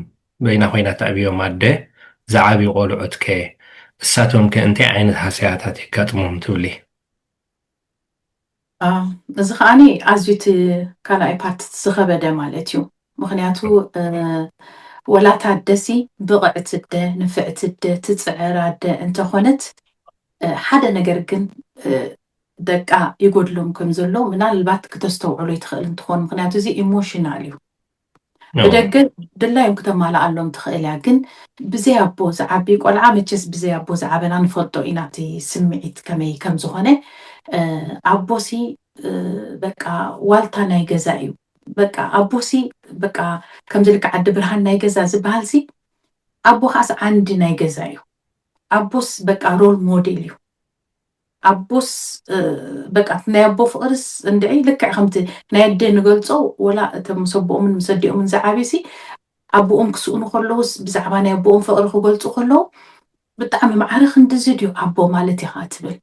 በይና ኮይና ተዕብዮም ኣደ ዝዓብዩ ቆልዑት ከ እሳቶም ከእንታይ ዓይነት ሃሳያታት ይጋጥሞም ትብሊ እዚ ከዓኒ ኣዝዩት ካልኣይ ፓርት ዝኸበደ ማለት እዩ ምክንያቱ ወላታ ደሲ ብቕዕት ደ ንፍዕት ደ ትፅዕራ ደ እንተኾነት ሓደ ነገር ግን ደቃ ይጎድሎም ከም ዘሎ ምናልባት ክተስተውዕሉ ይትኽእል እንትኾን ምክንያቱ እዚ ኢሞሽናል እዩ بدك دلايم كتمالا علوم تخيلها جن بزي أبو زعبي قلعة متجس بزي أبو زعبنا نفضو إناتي سمعت كمي كم زهنة أبوسي بقى والتا نايجزايو بقى أبوسي بقى كم ذلك عد برهان نايجزا زبالسي أبو خاص عندي نايجزايو أبوس بقى رول موديليو أبوس بقى نابو فقرس ندعي لك خمت نادي نقولتو ولا تمسبو من مصدقو من زعابيسي أبو كسونو خلوس بزعبان أبو فقر خقولتو خلو بتعمل معرخ ندزيديو أبو مالتي خاتبل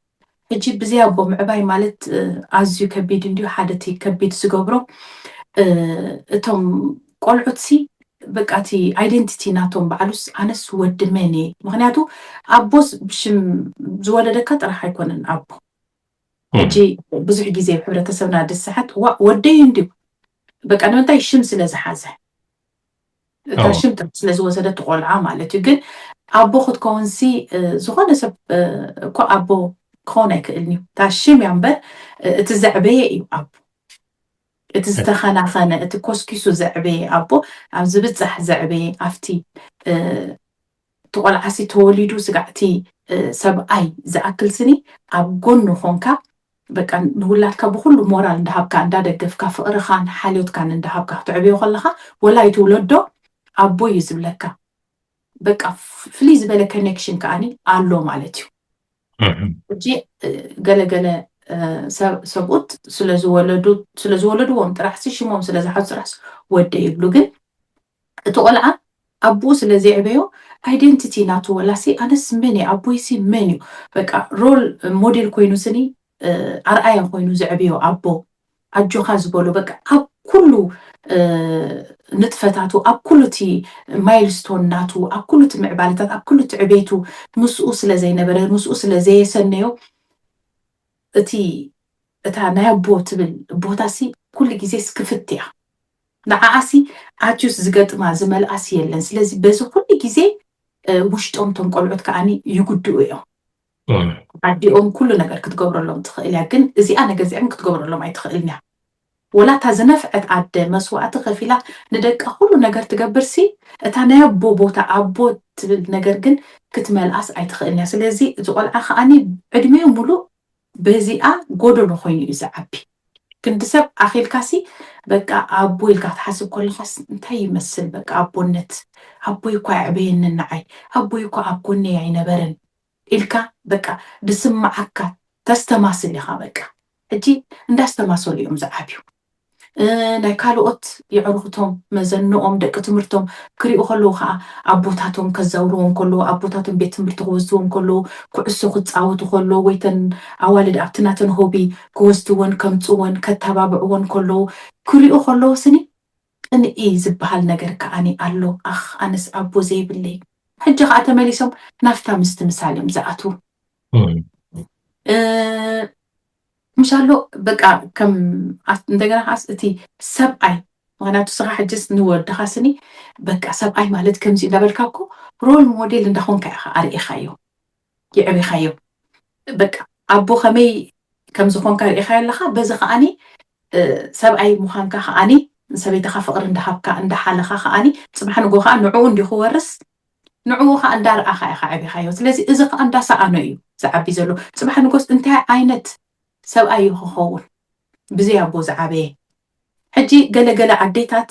اجيب بزي أبو معباي مالت عزيو كبيد نديو حادتي كبيد سقبرو تم قلعتسي بقاتي ايدنتيتي ناتهم بعلوس أنس ودماني مغنياتو أبوس بشم زوالدك راح يكون أبو اجي بزح جيزي بحبرة تسونا هاد الساعات ودي ينديو بقى أنا منتاي الشمس لزحازة تا الشمس لزوزدت تقول عامالتي جن أبو خد كونسي زغانا سب كو أبو كونك إلني تا الشم ينبر تزعبيه أبو تستخنا خانة تكوسكيسو زعبي أبو عم زبتزح زعبي عفتي تقول عسي توليدو سقعتي سبعي زأكل سني أبقون خونكا بك نقول لك بكل مورال ندهبك عند دقفك فقرخان حاليوت كان ندهبك تعبي وخلها ولا يتولدو أبو يزبلك بك فليز بلا كونكشن كاني علو مالتيو جي قال سبوت سلازولدو ومترحسي شموم سلازحات رحس ودي يبلوغن تقولع أبو سلازي عبيو identity ناتو ولا سي أنا سمني أبوي سي منيو بقى رول موديل كوينو سني أرأيان كوينو زعبيو أبو أجو خازبولو بقى أب كله نتفتاتو أب كله تي مايلستون ناتو أب كله تمعبالتات أب كله تعبيتو مسؤوس لزي نبرر مسؤوس لزي سنيو تي تا نايا بوت بالبوتاسي كل جيزي سكفتيا نعاسي ኣትዩስ ዝገጥማ ዝመልኣስ የለን ስለዚ በዚ ኩሉ ግዜ ውሽጦም ቶም ቆልዑት ከዓኒ ይጉድኡ እዮም ዓዲኦም ኩሉ ነገር ክትገብረሎም ትኽእል እያ ግን እዚኣ ነገር እዚኦም ክትገብረሎም ኣይትኽእልን እያ ወላታ ዝነፍዐት ኣደ መስዋዕቲ ከፊላ ንደቃ ኩሉ ነገር ትገብርሲ እታ ናይ ኣቦ ቦታ ኣቦ ትብል ነገር ግን ክትመልኣስ ኣይትኽእልን እያ ስለዚ እዚ ቆልዓ ከዓኒ ዕድሜኡ ሙሉእ በዚኣ ጎደሎ ኮይኑ እዩ ዝዓቢ ክንዲ ሰብ ኣኺልካሲ በቃ ኣቦ ኢልካ ትሓስብ ከለኻስ እንታይ ይመስል በቃ ኣቦነት ኣቦይ እኳ ይዕበየኒ ንዓይ ኣቦይ እኳ ኣብ ጎነይ ኣይነበረን ኢልካ በቃ ድስማዓካ ተስተማስል ኢኻ በቃ ሕጂ እንዳስተማሰሉ እዮም ዝዓብዩ ናይ ካልኦት ይዕርኽቶም መዘንኦም ደቂ ትምህርቶም ክሪኡ ከለዉ ከዓ ኣቦታቶም ከዛውርዎም ከለዉ ኣቦታቶም ቤት ትምህርቲ ክወስድዎም ከለዉ ኩዕሶ ክፃወቱ ከለዉ ወይተን ኣዋልድ ኣብቲ ናተን ሆቢ ክወስድዎን ከምፅዎን ከተባብዕዎን ከለዉ ክሪኡ ከለዉ ስኒ ቅንኢ ዝበሃል ነገር ከዓኒ ኣሎ ኣኽ ኣነስ ኣቦ ዘይብለይ ሕጂ ከዓ ተመሊሶም ናፍታ ምስቲ ምሳል እዮም ዝኣትዉ ምሻሎ በቃ ከም እንደገና ካስ እቲ ሰብኣይ ምክንያቱ ስኻ ሕጅስ ንወድኻ ስኒ በቃ ሰብኣይ ማለት ከምዚ እንዳበልካ እኮ ሮል ሞዴል እንዳኾንካ ኢኻ ኣርኢኻዮ ይዕብኻዮ በቃ ኣቦ ከመይ ከም ዝኾንካ ርኢኻ ኣለኻ በዚ ከዓኒ ሰብኣይ ምዃንካ ከዓኒ ሰበይትኻ ፍቕሪ እንዳሃብካ እንዳሓለኻ ከዓኒ ፅባሕ ንጎ ከዓ ንዕኡ እንዲክወርስ ንዕኡ ከዓ እንዳርኣኻ ኢኻ ዕብኻዮ ስለዚ እዚ ከዓ እንዳሰኣኖ እዩ ዝዓቢ ዘሎ ፅባሕ ንጎስ እንታይ ዓይነት ሰብኣይ ክኸውን ብዘይ ኣቦ ዝዓበየ ሕጂ ገለገለ ኣዴታት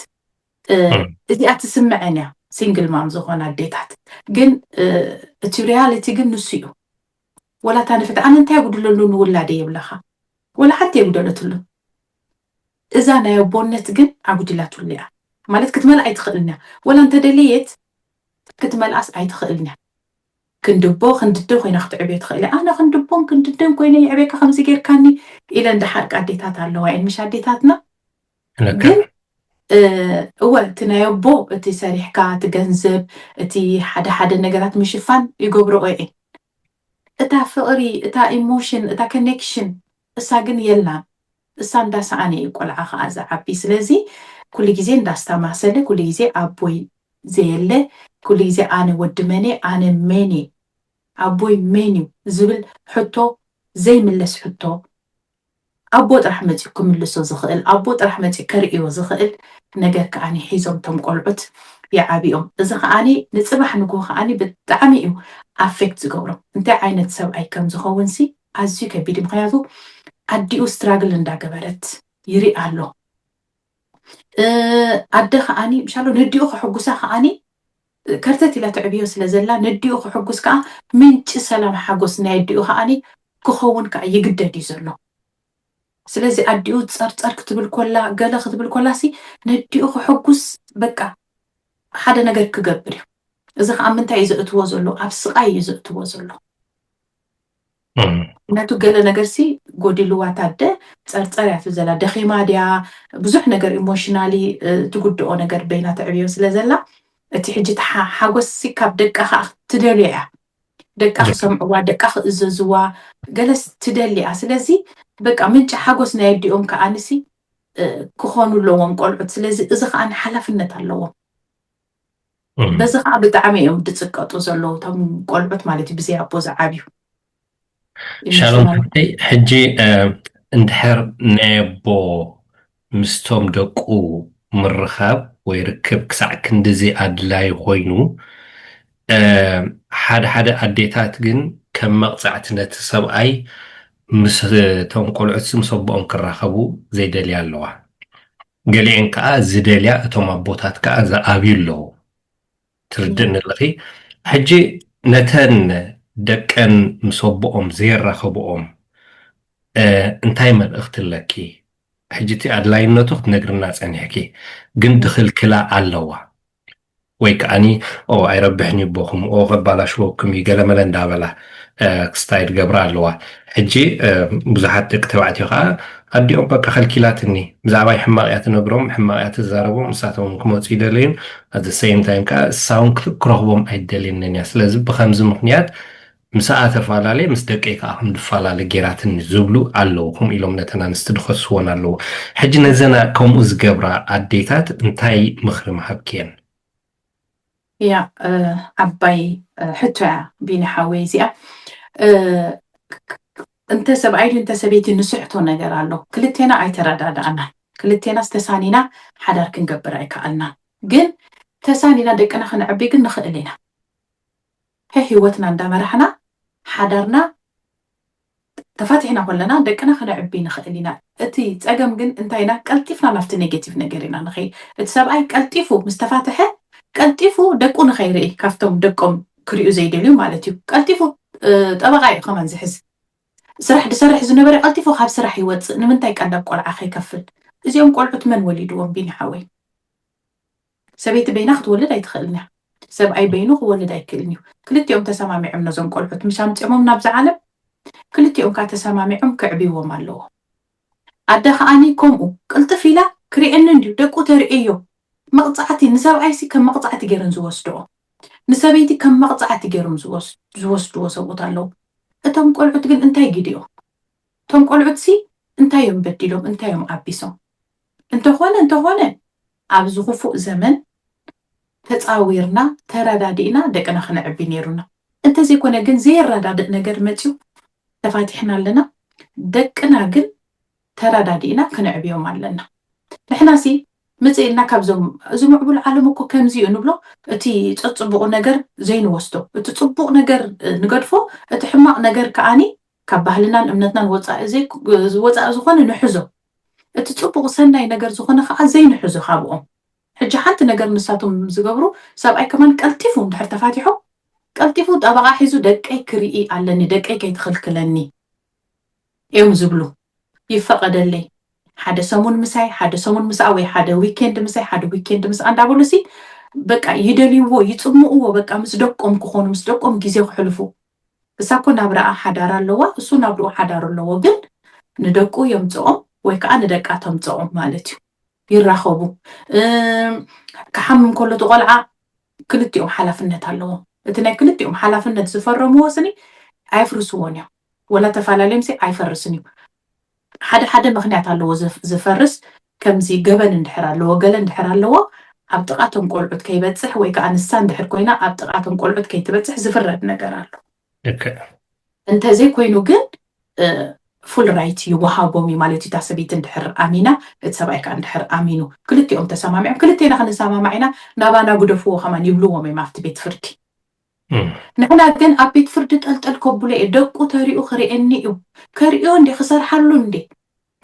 እዚኣ ትስምዐን እያ ሲንግል ማም ዝኾነ ኣዴታት ግን እቲ ሪያሊቲ ግን ንሱ እዩ ወላታ ንፍት ኣነ እንታይ ጉድለሉ ንውላደ የብለኻ ወላ ሓንቲ የጉደለትሉ እዛ ናይ ኣቦነት ግን ኣጉድላትሉ እያ ማለት ክትመልእ ኣይትኽእልን እያ ወላ እንተደለየት ክትመልኣስ ኣይትኽእልን እያ ክንድቦ ክንድድብ ኮይና ክትዕብዮ ትኽእል እያ ኣነ ክንድቦን ክንድድን ኮይነ ይዕብየካ ከምዚ ጌርካኒ ኢለ እንዳሓርቂ ኣዴታት ኣለዋ እየን ምሽ ኣዴታትና ግን እወ እቲ ናይ ኣቦ እቲ ሰሪሕካ እቲ ገንዘብ እቲ ሓደ ሓደ ነገራት ምሽፋን ይገብርኦ እየን እታ ፍቕሪ እታ ኢሞሽን እታ ኮኔክሽን እሳ ግን የላን እሳ እንዳሰኣነ እዩ ቆልዓ ከዓ ዝዓቢ ስለዚ ኩሉ ግዜ እንዳስተማሰለ ኩሉ ግዜ ኣቦይ ዘየለ ኩሉ ግዜ ኣነ ወዲ መነ ኣነ መን ኣቦይ መን እዩ ዝብል ሕቶ ዘይምለስ ሕቶ ኣቦ ጥራሕ መፂኡ ክምልሶ ዝኽእል ኣቦ ጥራሕ መፂኡ ከርእዮ ዝኽእል ነገር ከዓኒ ሒዞም ቶም ቆልዑት ይዓብዮም እዚ ከዓኒ ንፅባሕ ንጎ ከዓኒ ብጣዕሚ እዩ ኣፌክት ዝገብሮም እንታይ ዓይነት ሰብኣይ ከም ዝኸውን ሲ ኣዝዩ ከቢድ ምክንያቱ ኣዲኡ ስትራግል እንዳገበረት ይርኢ ኣሎ ኣደ ከዓኒ ምሻሎ ነዲኡ ክሕጉሳ ከዓኒ ከርተት ኢላ ትዕብዮ ስለ ዘላ ነዲኡ ክሕጉስ ከዓ ምንጭ ሰላም ሓጎስ ናይ ኣዲኡ ከዓኒ ክኸውን ከዓ ይግደድ እዩ ዘሎ ስለዚ ኣዲኡ ፀርፀር ክትብል ኮላ ገለ ክትብል ኮላሲ ነዲኡ ክሕጉስ በቃ ሓደ ነገር ክገብር እዩ እዚ ከዓ ምንታይ እዩ ዘእትዎ ዘሎ ኣብ ስቃይ እዩ ዘእትዎ ዘሎ ነቱ ገለ ነገርሲ ጎዲልዋ ታደ ፀርፀር እያ ትዘላ ደኺማ ድያ ብዙሕ ነገር ኢሞሽናሊ ትጉድኦ ነገር በይና ትዕብዮ ስለ ዘላ እቲ ሕጂ ሓጎስሲ ካብ ደቃኻ ትደልያ እያ ደቃ ክሰምዕዋ ደቃ ክእዘዝዋ ገለስ ትደልያ ስለዚ በቃ ምንጭ ሓጎስ ናይ ኣዲኦም ከዓንሲ ክኾኑ ኣለዎም ቆልዑት ስለዚ እዚ ከዓ ሓላፍነት ኣለዎም በዚ ከዓ ብጣዕሚ እዮም ድፅቀጡ ዘለዉ እቶም ቆልዑት ማለት እዩ ብዘይ ኣቦ ዝዓብዩ ሻሎም ሕጂ እንድሕር ናይ ኣቦ ምስቶም ደቁ ምርኻብ ወይ ርክብ ክሳዕ ክንዲዚ ኣድላይ ኮይኑ ሓደ ሓደ ኣዴታት ግን ከም መቕፃዕቲ ነቲ ሰብኣይ ምስ እቶም ቆልዑት ምስ ኣቦኦም ክራኸቡ ዘይደልያ ኣለዋ ገሊአን ከዓ ዝደልያ እቶም ኣቦታት ከዓ ዝኣብዩ ኣለዉ ትርድእኒ ኣለኺ ሕጂ ነተን ደቀን ምስ ኣቦኦም ዘይራኸብኦም እንታይ መልእኽቲ ኣለኪ ሕጂ እቲ ኣድላይነቱ ክትነግርና ፀኒሕኪ ግን ድኽልክላ ኣለዋ ወይ ከዓኒ ኣይረብሕኒ ቦኹም ከባላሽወኩም እዩ ገለመለ እንዳበላ ክስታይል ገብራ ኣለዋ ሕጂ ብዙሓት ደቂ ተባዕትዮ ከዓ ኣዲኦም በቃ ከልኪላትኒ ብዛዕባ ሕማቅ እያ ትነግሮም ሕማቅ እያ ትዛረቦም ንሳቶም ክመፁ ይደልዩን ኣት ዘ ሴም ታይም ከዓ እሳውን ክረኽቦም ኣይደልየንን እያ ስለዚ ብከምዚ ምክንያት مساء تفعلالي مس دقيقة أهم دفعلالي جيراتن زبلو ألو هم إلهم نتنا نستدخسون ألو حجي نزنا كم أزجبرا عديتات انتاي مخرم حبكين يا عباي حتى بين حويزيا انت سبعين انت سبيتي نسحتو نجر الله كلتينا اي ترداد عنا كلتينا استسانينا حدار كنقبر اي كألنا جن تسانينا ديكنا خنعبي جن نخلينا هي هوتنا عندما رحنا حدرنا تفاتحنا كلنا ديكنا خنعبي نخلينا اتي تأجم جن انتينا كالتيفنا نفت نيجاتيف نجرينا نخي اتسابعي كالتيفو مستفاتحة كالتيفو دكون خيري كافتم دكم كريو زي دليو مالتيو كالتيفو طبعا كمان زحز سرح دسرح زنبري قلتيفو خاب سرح يوص نمنتاي قدب قلعه خي كفل ازيوم قلعت من وليدوم بين حوي سبيت بينخ تولد ايتخلنا سب اي بينو ولد ايكلني كلتيوم تسمامي عمنا زون قلعت مشان طعمهم نابز عالم كلتيوم كا تسمامي عم كعبيوم الله عدا خاني كومو قلت فيلا كريئن نديو دقو ترئيو مقطعتي نسب ايسي كم مقطعتي غيرن زوستو نسبيتي كم مقطعتي غيرن زوستو سوت الله اتم قلعت ግን እንታይ ግዲዮ ቶም ቆልዑት ሲ እንታዮም በዲሎም እንታዮም አቢሶም እንተኾነ ኣብ ዝኹፉእ ዘመን ተፃዊርና ተረዳዲእና ደቅና ክንዕቢ ነይሩና እንተዘይኮነ ግን ዘይረዳድእ ነገር መፅዩ ተፋቲሕና ኣለና ደቅና ግን ተረዳዲእና ክንዕብዮም ኣለና ንሕና ሲ መፅኢልና ካብዞም እዚ ምዕቡል ዓለም እኮ ከምዚኡ ንብሎ እቲ ፅቡቕ ነገር ዘይንወስዶ እቲ ፅቡቕ ነገር ንገድፎ እቲ ሕማቕ ነገር ከዓኒ ካብ ባህልናን እምነትናን ወፃእ ዝኾነ ንሕዞ እቲ ፅቡቕ ሰናይ ነገር ዝኾነ ከዓ ዘይንሕዞ ካብኦም ሕጂ ሓንቲ ነገር ንሳቶም ዝገብሩ ሰብኣይ ከማን ቀልጢፉ እንድሕር ተፋቲሖ ቀልጢፉ ጠበቓ ሒዙ ደቀይ ክርኢ ኣለኒ ደቀይ ከይትኽልክለኒ እዮም ዝብሉ ይፈቐደለይ ሓደ ሰሙን ምሳይ ወይ ሓደ ዊኬንድ ምሳይ ሓደ ዊኬንድ ምስ አንዳብሉ ሲ በቃ ይደልይዎ ይጽምኡዎ በቃ ምስ ደቆም ክኾኑ ምስ ደቆም ጊዜ ክሕልፉ እሳኮ ናብራ ሓዳር ኣለዋ እሱ ናብሩ ሓዳር ኣለዎ ግን ንደቁ የምጽኦም ወይ ከዓ ንደቃ ተምጽኦም ማለት እዩ ይራኸቡ ከሓምም ከሎ ተቆልዓ ክልቲኦም ሓላፍነት ኣለዎ እቲ ናይ ክልቲኦም ሓላፍነት ዝፈረምዎ ስኒ ኣይፍርስዎን እዮም ወላ ተፈላለዮም ሲ ኣይፈርስን እዩ ሓደ ምክንያት ኣለዎ ዝፈርስ ከምዚ ገበን እንድሕር ኣለዎ ገለ እንድሕር ኣለዎ ኣብ ጥቃቶም ቆልዑት ከይበፅሕ ወይ ከዓ ንሳ እንድሕር ኮይና ኣብ ጥቃቶም ቆልዑት ከይትበፅሕ ዝፍረድ ነገር ኣሎ እንተዘይ ኮይኑ ግን ፉል ራይት ይወሃቦም ማለት እዩ ታሰበይቲ እንድሕር ኣሚና እቲ ሰብኣይ ከዓ እንድሕር ኣሚኑ ክልቲኦም ተሰማሚዖም ክልቴና ክንሰማማዕ ኢና ናባና ጉደፍዎ ከማን ይብልዎም እዮም ኣብቲ ቤት ፍርዲ ንሕና ግን ኣብ ቤት ፍርዲ ጠልጠል ከብሎ እየ ደቁ ተሪኡ ክሪአኒ እዩ ከሪኦ እንዴ ክሰርሓሉ እንዴ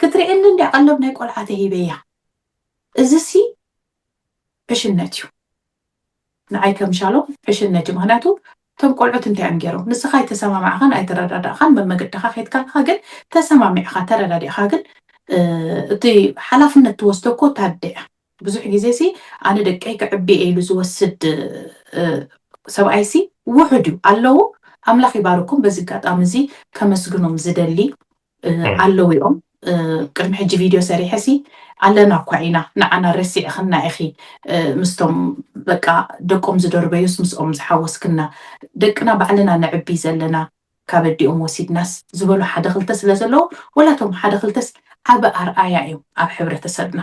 ክትሪአኒ እንዴ ቀለብ ናይ ቆልዓ ተሂበያ እዚ ሲ ዕሽነት እዩ ንዓይ ከምሻሎም ዕሽነት እዩ ምክንያቱ ቶም ቆልዑት እንታይ እዮም ገይሮም ንስኻ ኣይተሰማማዕኻን ኣይተረዳድእኻን መመገድኻ ከይትካልካ ግን ተሰማሚዕኻ ተረዳዲእኻ ግን እቲ ሓላፍነት ትወስዶ እኮ ታድያ ብዙሕ ግዜ ሲ ኣነ ደቀይ ክዕቢ ኢሉ ዝወስድ ሰብኣይ ሲ ውሕድ እዩ ኣለዉ ኣምላኽ ይባርኩም በዚ ኣጋጣሚ እዚ ከመስግኖም ዝደሊ ኣለዉ እዮም ቅድሚ ሕጂ ቪድዮ ሰሪሐ ሲ ኣለና እኳ ኢና ንዓና ረሲዕኽና ኢኺ ምስቶም በቃ ደቆም ዝደርበዩስ ምስኦም ዝሓወስክና ደቅና ባዕልና ንዕቢ ዘለና ካብ ኣዲኦም ወሲድናስ ዝበሉ ሓደ ክልተ ስለ ዘለዎ ወላቶም ሓደ ክልተስ ዓበ ኣርኣያ እዮም ኣብ ሕብረተሰብና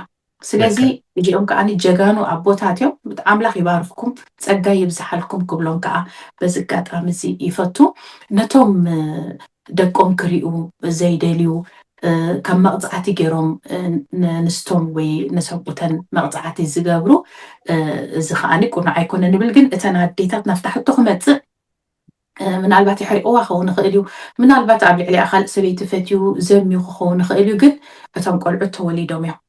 ስለዚ እዚኦም ከዓኒ ጀጋኑ ኣቦታት እዮም ኣምላኽ ይባርክኩም ፀጋ ይብዝሓልኩም ክብሎም ከዓ በዚ ኣጋጣሚ እዚ ይፈቱ ነቶም ደቆም ክሪኡ ዘይደልዩ ከም መቕፃዕቲ ገይሮም ንስቶም ወይ ንሰብኡተን መቕፃዕቲ ዝገብሩ እዚ ከዓኒ ቁኑዕ ኣይኮነ ንብል ግን እተን ኣዴታት ናፍታሕቶ ክመፅእ ምናልባት ይሕሪቕዋ ክኸውን ይኽእል እዩ ምናልባት ኣብ ልዕሊኣ ካልእ ሰበይቲ ፈትዩ ዘሚዩ ክኸውን ይኽእል እዩ ግን እቶም ቆልዑት ተወሊዶም እዮም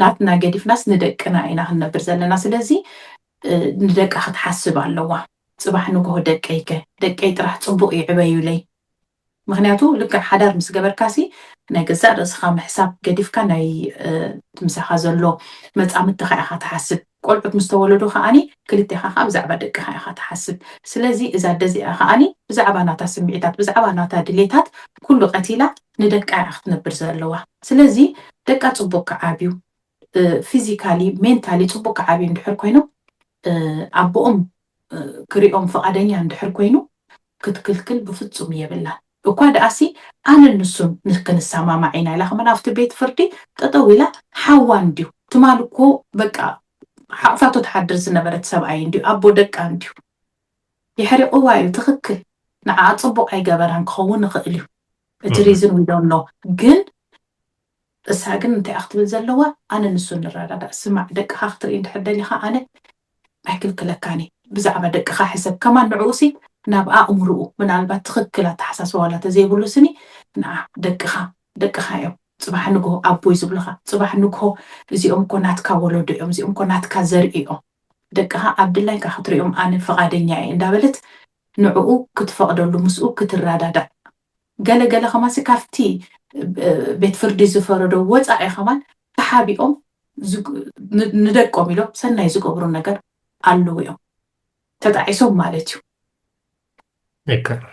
ናትና ገዲፍናስ ንደቅና ኢና ክንነብር ዘለና ስለዚ ንደቃ ክትሓስብ ኣለዋ ፅባሕ ንግሆ ደቀይ ጥራሕ ፅቡቅ ይዕበዩለይ ምክንያቱ ልክዕ ሓዳር ምስ ገበርካሲ ናይ ገዛእ ርእስኻ ምሕሳብ ገዲፍካ ናይ ትምሳኻ ዘሎ መፃምድቲ ካ ኢኻ ትሓስብ ቆልዑት ምስ ተወለዱ ከዓኒ ክልቴኻ ከዓ ብዛዕባ ደቅኻ ኢኻ ትሓስብ ስለዚ እዛ ደዚኣ ከዓኒ ብዛዕባ ናታ ስምዒታት ብዛዕባ ናታ ድሌታት ኩሉ ቀቲላ ንደቃ ኢኻ ክትነብር ዘለዋ ስለዚ ደቃ ፅቡቅ ክዓብዩ ፊዚካሊ ሜንታሊ ፅቡቅ ክዓብዩ እንድሕር ኮይኖም ኣቦኦም ክሪኦም ፈቃደኛ እንድሕር ኮይኑ ክትክልክል ብፍጹም የብላን እኳ ደኣሲ ኣነ ንሱን ንክንሰማማዕ ኢና ኢላ ከመን ኣብቲ ቤት ፍርዲ ጠጠው ኢላ ሓዋ እንድዩ ትማል እኮ በቃ ሓቕፋቶ ተሓድር ዝነበረት ሰብኣይ እንድዩ ኣቦ ደቃ እንድዩ ይሕሪቑዋ እዩ ትኽክል ንዓ ፅቡቅ ኣይገበራን ክኸውን ንኽእል እዩ እቲ ሪዝን ዊዶም ኖ ግን እሳ ግን እንታይ ክትብል ዘለዋ ኣነ ንሱን ንረዳዳእ ስማዕ ደቅኻ ክትርኢ እንድሕር ደሊኻ ኣነ ኣይክልክለካኒ ብዛዕባ ደቅኻ ሕሰብ ከማን ንዕኡሲ ናብ ኣእምርኡ ምናልባት ትኽክል ኣተሓሳስባ ዋላ ተዘይብሉ ስኒ ንዓ ደቅኻ እዮም ፅባሕ ንግሆ ኣቦይ ዝብልኻ ፅባሕ ንግሆ እዚኦም እኮ ናትካ ወለዶ እዮም እዚኦም እኮ ናትካ ዘርኢ እዮም ደቅኻ ኣብድላይካ ክትሪኦም ኣነ ፈቓደኛ እየ እንዳበለት ንዕኡ ክትፈቕደሉ ምስኡ ክትረዳዳእ ገለገለ ኸማሲ ካፍቲ ቤት ፍርዲ ዝፈረዶ ወፃኢ ኸማን ተሓቢኦም ንደቆም ኢሎም ሰናይ ዝገብሩ ነገር ኣለዉ እዮም ተጣዒሶም ማለት እዩ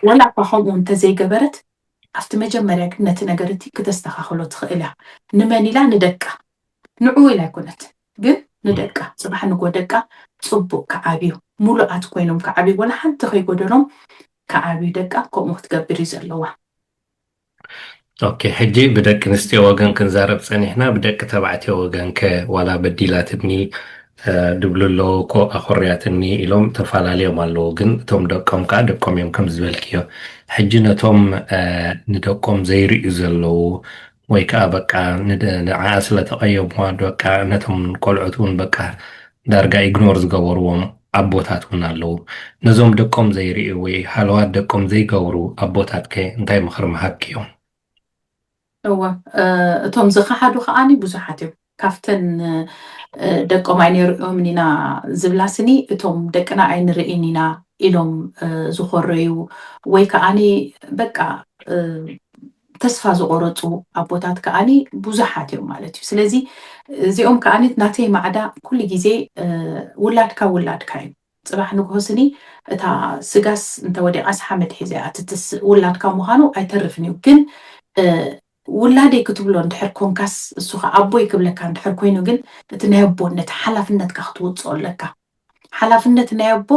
ወላ እኳ ከምኡ እንተዘይገበረት ኣብቲ መጀመርያ ግን ነቲ ነገር እቲ ክተስተኻኽሎ ትኽእል እያ ንመን ኢላ ንደቃ ንዕኡ ኢላ ኣይኮነት ግን ንደቃ ፅባሕ ንጎ ደቃ ፅቡቅ ከዓብዩ ሙሉኣት ኮይኖም ከዓብዩ ወላ ሓንቲ ከይጎደሎም ከዓብዩ ደቃ ከምኡ ክትገብር እዩ ዘለዋ ኦኬ ሕጂ ብደቂ ኣንስትዮ ወገን ክንዛረብ ፀኒሕና ብደቂ ተባዕትዮ ወገን ከ ዋላ በዲላትኒ ድብልሎ ኮ ኣኮርያትኒ ኢሎም ተፈላለዮም ኣለዉ ግን እቶም ደቆም ከዓ ደቆም እዮም ከም ዝበልክዮ ሕጂ ነቶም ንደቆም ዘይርእዩ ዘለዉ ወይ ከዓ በቃ ንዓኣ ስለተቐየምዋ በቃ ነቶም ቆልዑት እውን በቃ ዳርጋ ኢግኖር ዝገበርዎም ኣቦታት እውን ኣለዉ ነዞም ደቆም ዘይርእዩ ወይ ሃለዋት ደቆም ዘይገብሩ ኣቦታት ከ እንታይ ምኽሪ መሃብኪ እዮም እወ እቶም ዝኸሓዱ ከዓኒ ብዙሓት እዮም ካፍተን ደቆም ኣይንሪኦም ኢና ዝብላስኒ እቶም ደቅና ኣይንርኢን ኢና ኢሎም ዝኮረዩ ወይ ከዓኒ በቃ ተስፋ ዝቆረፁ ኣቦታት ከዓኒ ብዙሓት እዮም ማለት እዩ ስለዚ እዚኦም ከዓኒ ናተይ ማዕዳ ኩሉ ግዜ ውላድካ እዩ ፅባሕ ንግሆስኒ እታ ስጋስ እንተወዲቃስ ሓመድ ሒዘ እትትስእ ውላድካ ምዃኑ ኣይተርፍን እዩ ግን ውላደይ ክትብሎ እንድሕር ኮንካስ እሱ ከዓ ኣቦይ ክብለካ እንድሕር ኮይኑ ግን እቲ ናይ ኣቦነት ሓላፍነትካ ክትውፅኦ ኣለካ ሓላፍነት ናይ ኣቦ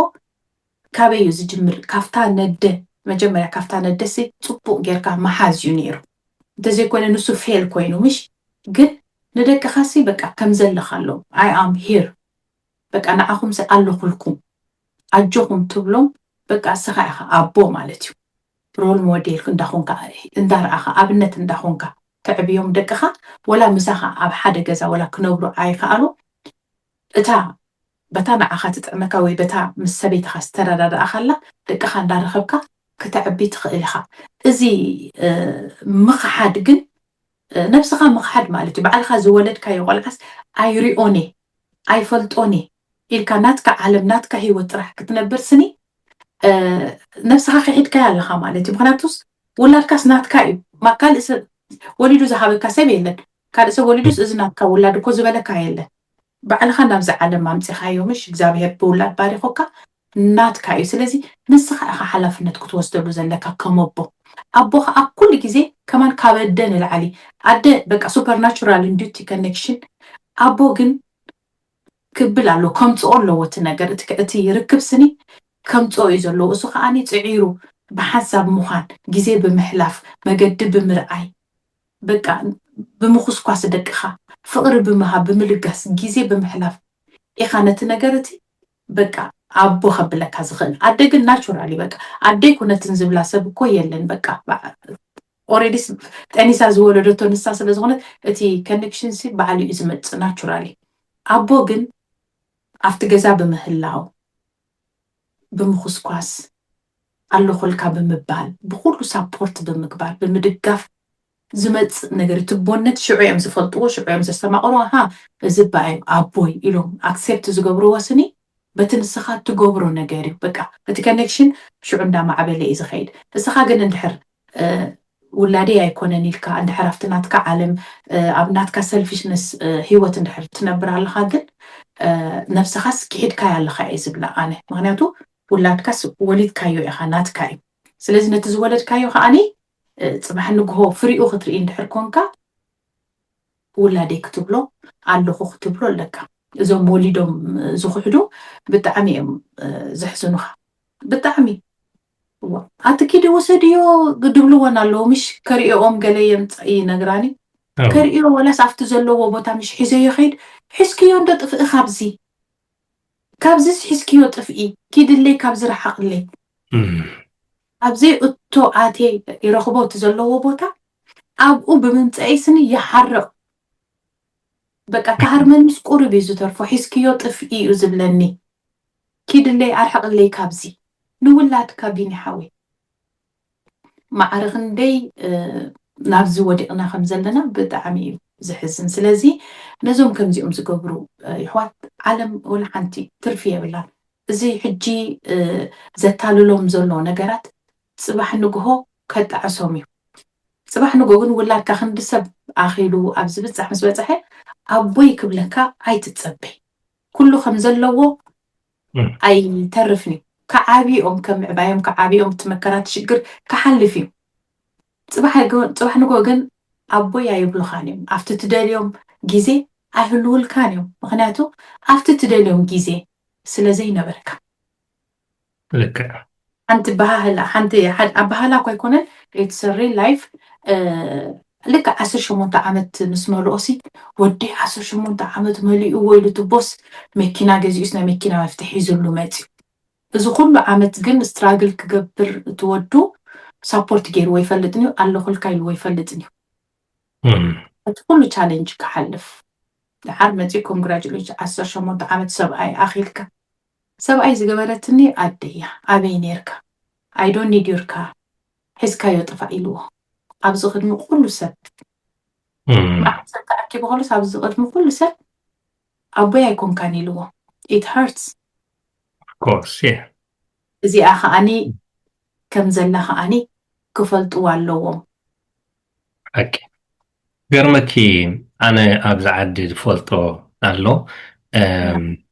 ካበይ እዩ ዝጅምር ካፍታ ነደ መጀመርያ ካፍታ ነደሲ ፅቡቅ ጌርካ መሓዝ እዩ ነይሩ እንተዘይኮነ ንሱ ፌል ኮይኑ ምሽ ግን ንደቅኻሲ በቃ ከም ዘለካ ኣሎ ኣይ ኣም ሂር በቃ ንዓኹም ኣለኹልኩም ኣጆኹም ትብሎም በቃ እስኻ ኢኻ ኣቦ ማለት እዩ ሮል ሞዴል እንዳኾንካ እንዳርኣኻ ኣብነት እንዳኾንካ ተዕብዮም ደቅኻ ወላ ምሳኻ ኣብ ሓደ ገዛ ወላ ክነብሩ ኣይከኣሉ እታ በታ ንዓኻ ትጥዕመካ ወይ በታ ምስ ሰበይትኻ ዝተረዳድኣኻላ ደቅኻ እንዳረኸብካ ክትዕቢ ትኽእል ኢኻ እዚ ምኽሓድ ግን ነብስኻ ምኽሓድ ማለት እዩ ባዕልኻ ዝወለድካዮ ቆልዓስ ኣይሪኦኔ ኣይፈልጦኔ ኢልካ ናትካ ዓለም ናትካ ሂወት ጥራሕ ክትነብር ስኒ ነብስኻ ክሒድካዮ ኣለኻ ማለት እዩ ምክንያቱስ ውላድካስ ናትካ እዩ ካልእ ሰብ ወሊዱ ዝሃበካ ሰብ የለን ካልእ ሰብ ወሊዱስ እዚ ናትካ ውላድ እኮ ዝበለካ የለን ባዕልኻ ናብዚ ዓለም ኣምፂኻዮ ምሽ እግዚኣብሔር ብውላድ ባሪኾካ ናትካ እዩ ስለዚ ንስኻ ኢኻ ሓላፍነት ክትወስደሉ ዘለካ ከም ኣቦ ከዓ ኩሉ ግዜ ከማን ካብ ኣደ ንላዕሊ ኣደ በቃ ሱፐርናቹራል ዲዩቲ ኮኔክሽን ኣቦ ግን ክብል ኣሎ ከምፅኦ ኣለዎ እቲ ነገር እቲ ይርክብ ስኒ ከምፅኦ እዩ ዘለዎ እሱ ከዓኒ ፅዒሩ ብሓሳብ ምዃን ግዜ ብምሕላፍ መገዲ ብምርኣይ በቃ ብምኹስኳስ ደቅኻ ፍቅሪ ብምሃብ ብምልጋስ ግዜ ብምሕላፍ ኢኻ ነቲ ነገር እቲ በቃ ኣቦ ከብለካ ዝኽእል ኣደ ግን ናቹራሊ በቃ ኣደይ ኩነትን ዝብላ ሰብ እኮ የለን በቃ ኦሬዲ ጠኒሳ ዝወለደቶ ንሳ ስለ ዝኾነት እቲ ኮኔክሽን ሲ ባዕሉ እዩ ዝመፅእ ናቹራሊ ኣቦ ግን ኣብቲ ገዛ ብምህላው ብምኹስኳስ ኣለኹልካ ብምባል ብኩሉ ሳፖርት ብምግባር ብምድጋፍ ዝመፅእ ነገር ትቦነት ሽዑ እዮም ዝፈልጥዎ ሽዑ እዮም ዘስተማቕሮ እዚ በኣይ ኣቦይ ኢሎም ኣክሴፕት ዝገብርዎ ስኒ በቲ ንስኻ ትገብሮ ነገር እዩ በቃ እቲ ኮኔክሽን ሽዑ እንዳማዕበለ እዩ ዝኸይድ እስኻ ግን እንድሕር ውላደይ ኣይኮነን ኢልካ እንድሕር ኣብቲ ናትካ ዓለም ኣብ ናትካ ሰልፊሽነስ ሂወት እንድሕር ትነብር ኣለኻ ግን ነብስኻስ ክሒድካዮ ኣለኻ እየ ዝብላ ኣነ ምክንያቱ ውላድካስ ወሊድካዮ ኢኻ ናትካ እዩ ስለዚ ነቲ ዝወለድካዮ ከዓኒ ፅባሕ ንግሆ ፍሪኡ ክትርኢ እንድሕር ኮንካ ውላደይ ክትብሎ ኣለኹ ክትብሎ ኣለካ እዞም ወሊዶም ዝኽሕዱ ብጣዕሚ እዮም ዘሕዝኑኻ ብጣዕሚ ኣትኪደ ወሰድዮ ግድብልዎን ኣለዎ ምሽ ከሪኦም ገለ የምፅኢ ነግራኒ ከሪኦ ወላስ ኣብቲ ዘለዎ ቦታ ምሽ ሒዘዮ ኸይድ ሕዝክዮ እንዶ ጥፍእ ካብዚስ ሕዝክዮ ጥፍኢ ኪድለይ ካብዚ ረሓቕለይ ኣብዘይ እቶ ኣቴ ይረኽቦ እቲ ዘለዎ ቦታ ኣብኡ ብምምፅአይ ስኒ ይሓርቕ በቃ ካሃርመንስ ቁርብ እዩ ዝተርፎ ሕዝክዮ ጥፍኢ እዩ ዝብለኒ ኪድለይ ኣርሕቕለይ ካብዚ ንውላድ ካቢኒ ሓዊ ማዕረ ክንደይ ናብዚ ወዲቕና ከም ዘለና ብጣዕሚ እዩ ዝሕዝን ስለዚ ነዞም ከምዚኦም ዝገብሩ ይሕዋት ዓለም ወላ ሓንቲ ትርፊ የብላን እዚ ሕጂ ዘታልሎም ዘሎ ነገራት ፅባሕ ንግሆ ከጣዕሶም እዩ ፅባሕ ንግሆ ግን ውላድካ ክንዲ ሰብ ኣኺሉ ኣብ ዝብፃሕ ምስ በፅሐ ኣቦይ ክብለካ ኣይትፀበይ ኩሉ ከም ዘለዎ ኣይተርፍን እዩ كعابيهم كم عبايهم كعابيهم تمكرات شجر كحلفين صباح نقول جن أبويا يبلو خانيم أفتت تداليهم جيزي أهلول كانيم مخناتو أفتت تداليهم جيزي سلازينا بركة لك أنت بهلا أنت حد أبهلا كوي كونن يتصري لايف لك 10 عامت نسمع رؤسي ودي 10 عامت ملي ويلو تبص مكينا جزيسنا مكينا مفتحي زلو ماتي إذا كل عمت جن استراجل كجبر تودو سبورت جير ويفلتني الله كل كايل ويفلتني كل تشالنج كحلف لحرمتي كونجراتوليشن 10 عمت سبعي أخيلك سبعي زجبرتني أدية أبينيرك I don't need your car حسكا يطفى إلوه أبز خدمة كل سب ما أحسن كأكيد بخلص أبز خدمة كل سب أبويا يكون كان إلوه it hurts course, yeah. زي أخاني كم زلها أني كفلت واللوم. أوكي. قرمكي أنا أبزع عدي فلتو ألو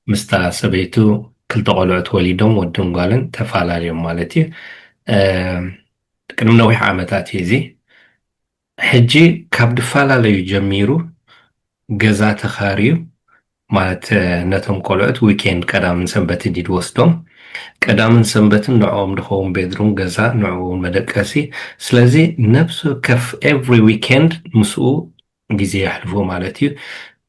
مستا سبيتو كل تقولعت وليدهم ودهم قالن تفعل اليوم مالتي كنا منوح عامتات هذي حجي كابد فعل لي جميرو جزات خاريو مالت نتهم قولعت ويكند كلام سنبت ديد وسطهم قدامن سنبتن نعوم دخوم بيدرون غزا نعوم مدقاسي سلازي نفسه كف every weekend مسؤو جزي يحلفو مالتيو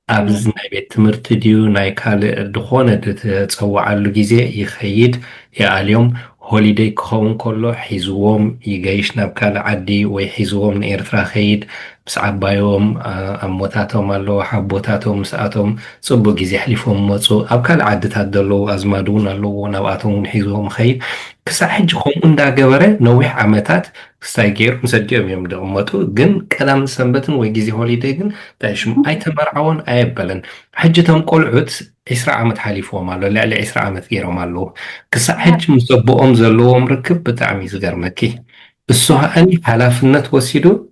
أبز ناي بيت تمرت ديو ناي كال دخونة تتصوع على جزي يخيد يا اليوم هوليداي كون كله حيزوهم يجيش نبكال عدي ويحيزوهم من إيرترا خيد بس عبايهم أموتاتهم اللو حبوتاتهم ساعتهم صبو جزي حلفهم مصو أبكال عدت هدلو أزمادون اللو نواتهم حيزوهم خيد كسا حجهم اندا قبرة نوح عمتات كسايجير مسجيهم يمدو أمتو جن كلام سنبتن ويجزي هوليداي جن تايشم أي تمرعون أي بلن حجتهم قلعت 10 عامت حليفهم اللو لا 10 عامت غيرهم اللو كسا حج مصبوهم زلوهم ركب بتعمي زقرمكي السوها أني حلافنت وسيدو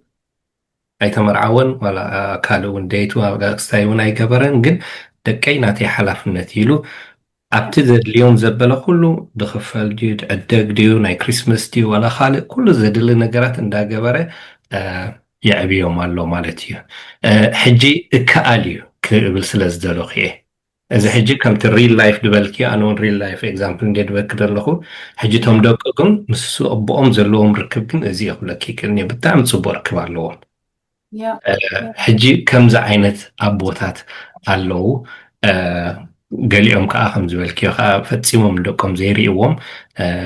أي تمرعون ولا كالون ديتو ولا ستايون أي قبرن جن دكاي ناتي حلافنت يلو أبتدر اليوم زبالة كله دخفال ديو عدق ديو ناي كريسمس ديو ولا خالق كله زدل نقرات اندا قبرة يعبيهم اللو مالتيو حجي كاليو كبل سلز دلوخيه إذا حجي كم تريل لايف دبلكي أنا ريل لايف إكزامبل ندير بكدر لخو حجي توم دوكم مسسو أبوهم زلوهم ركبكن إزي أخلكي كني بتعم تصبو ركب اللوهم حجي كم زعينت أبوتات اللو قاليهم كأخم زبالكي فتسيمهم دوكم زيريهم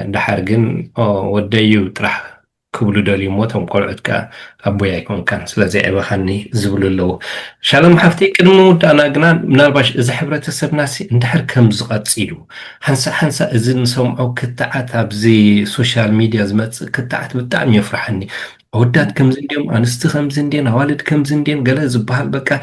دحر جن وديو ترح كبلو دالي موتهم قلعت كأبويا يكون كان سلازي أبا خاني زبلو له شالم حفتي كدمو دانا قنان منالباش إذا حبرة السب ناسي اندحر كم زغات سيلو حنسا إذن سوم أو كتاعت أبزي سوشيال ميديا زمت كتاعت بتاعم يفرحني عدات كم زنديم أنست كم زندين والد كم زندين قال زبال بكا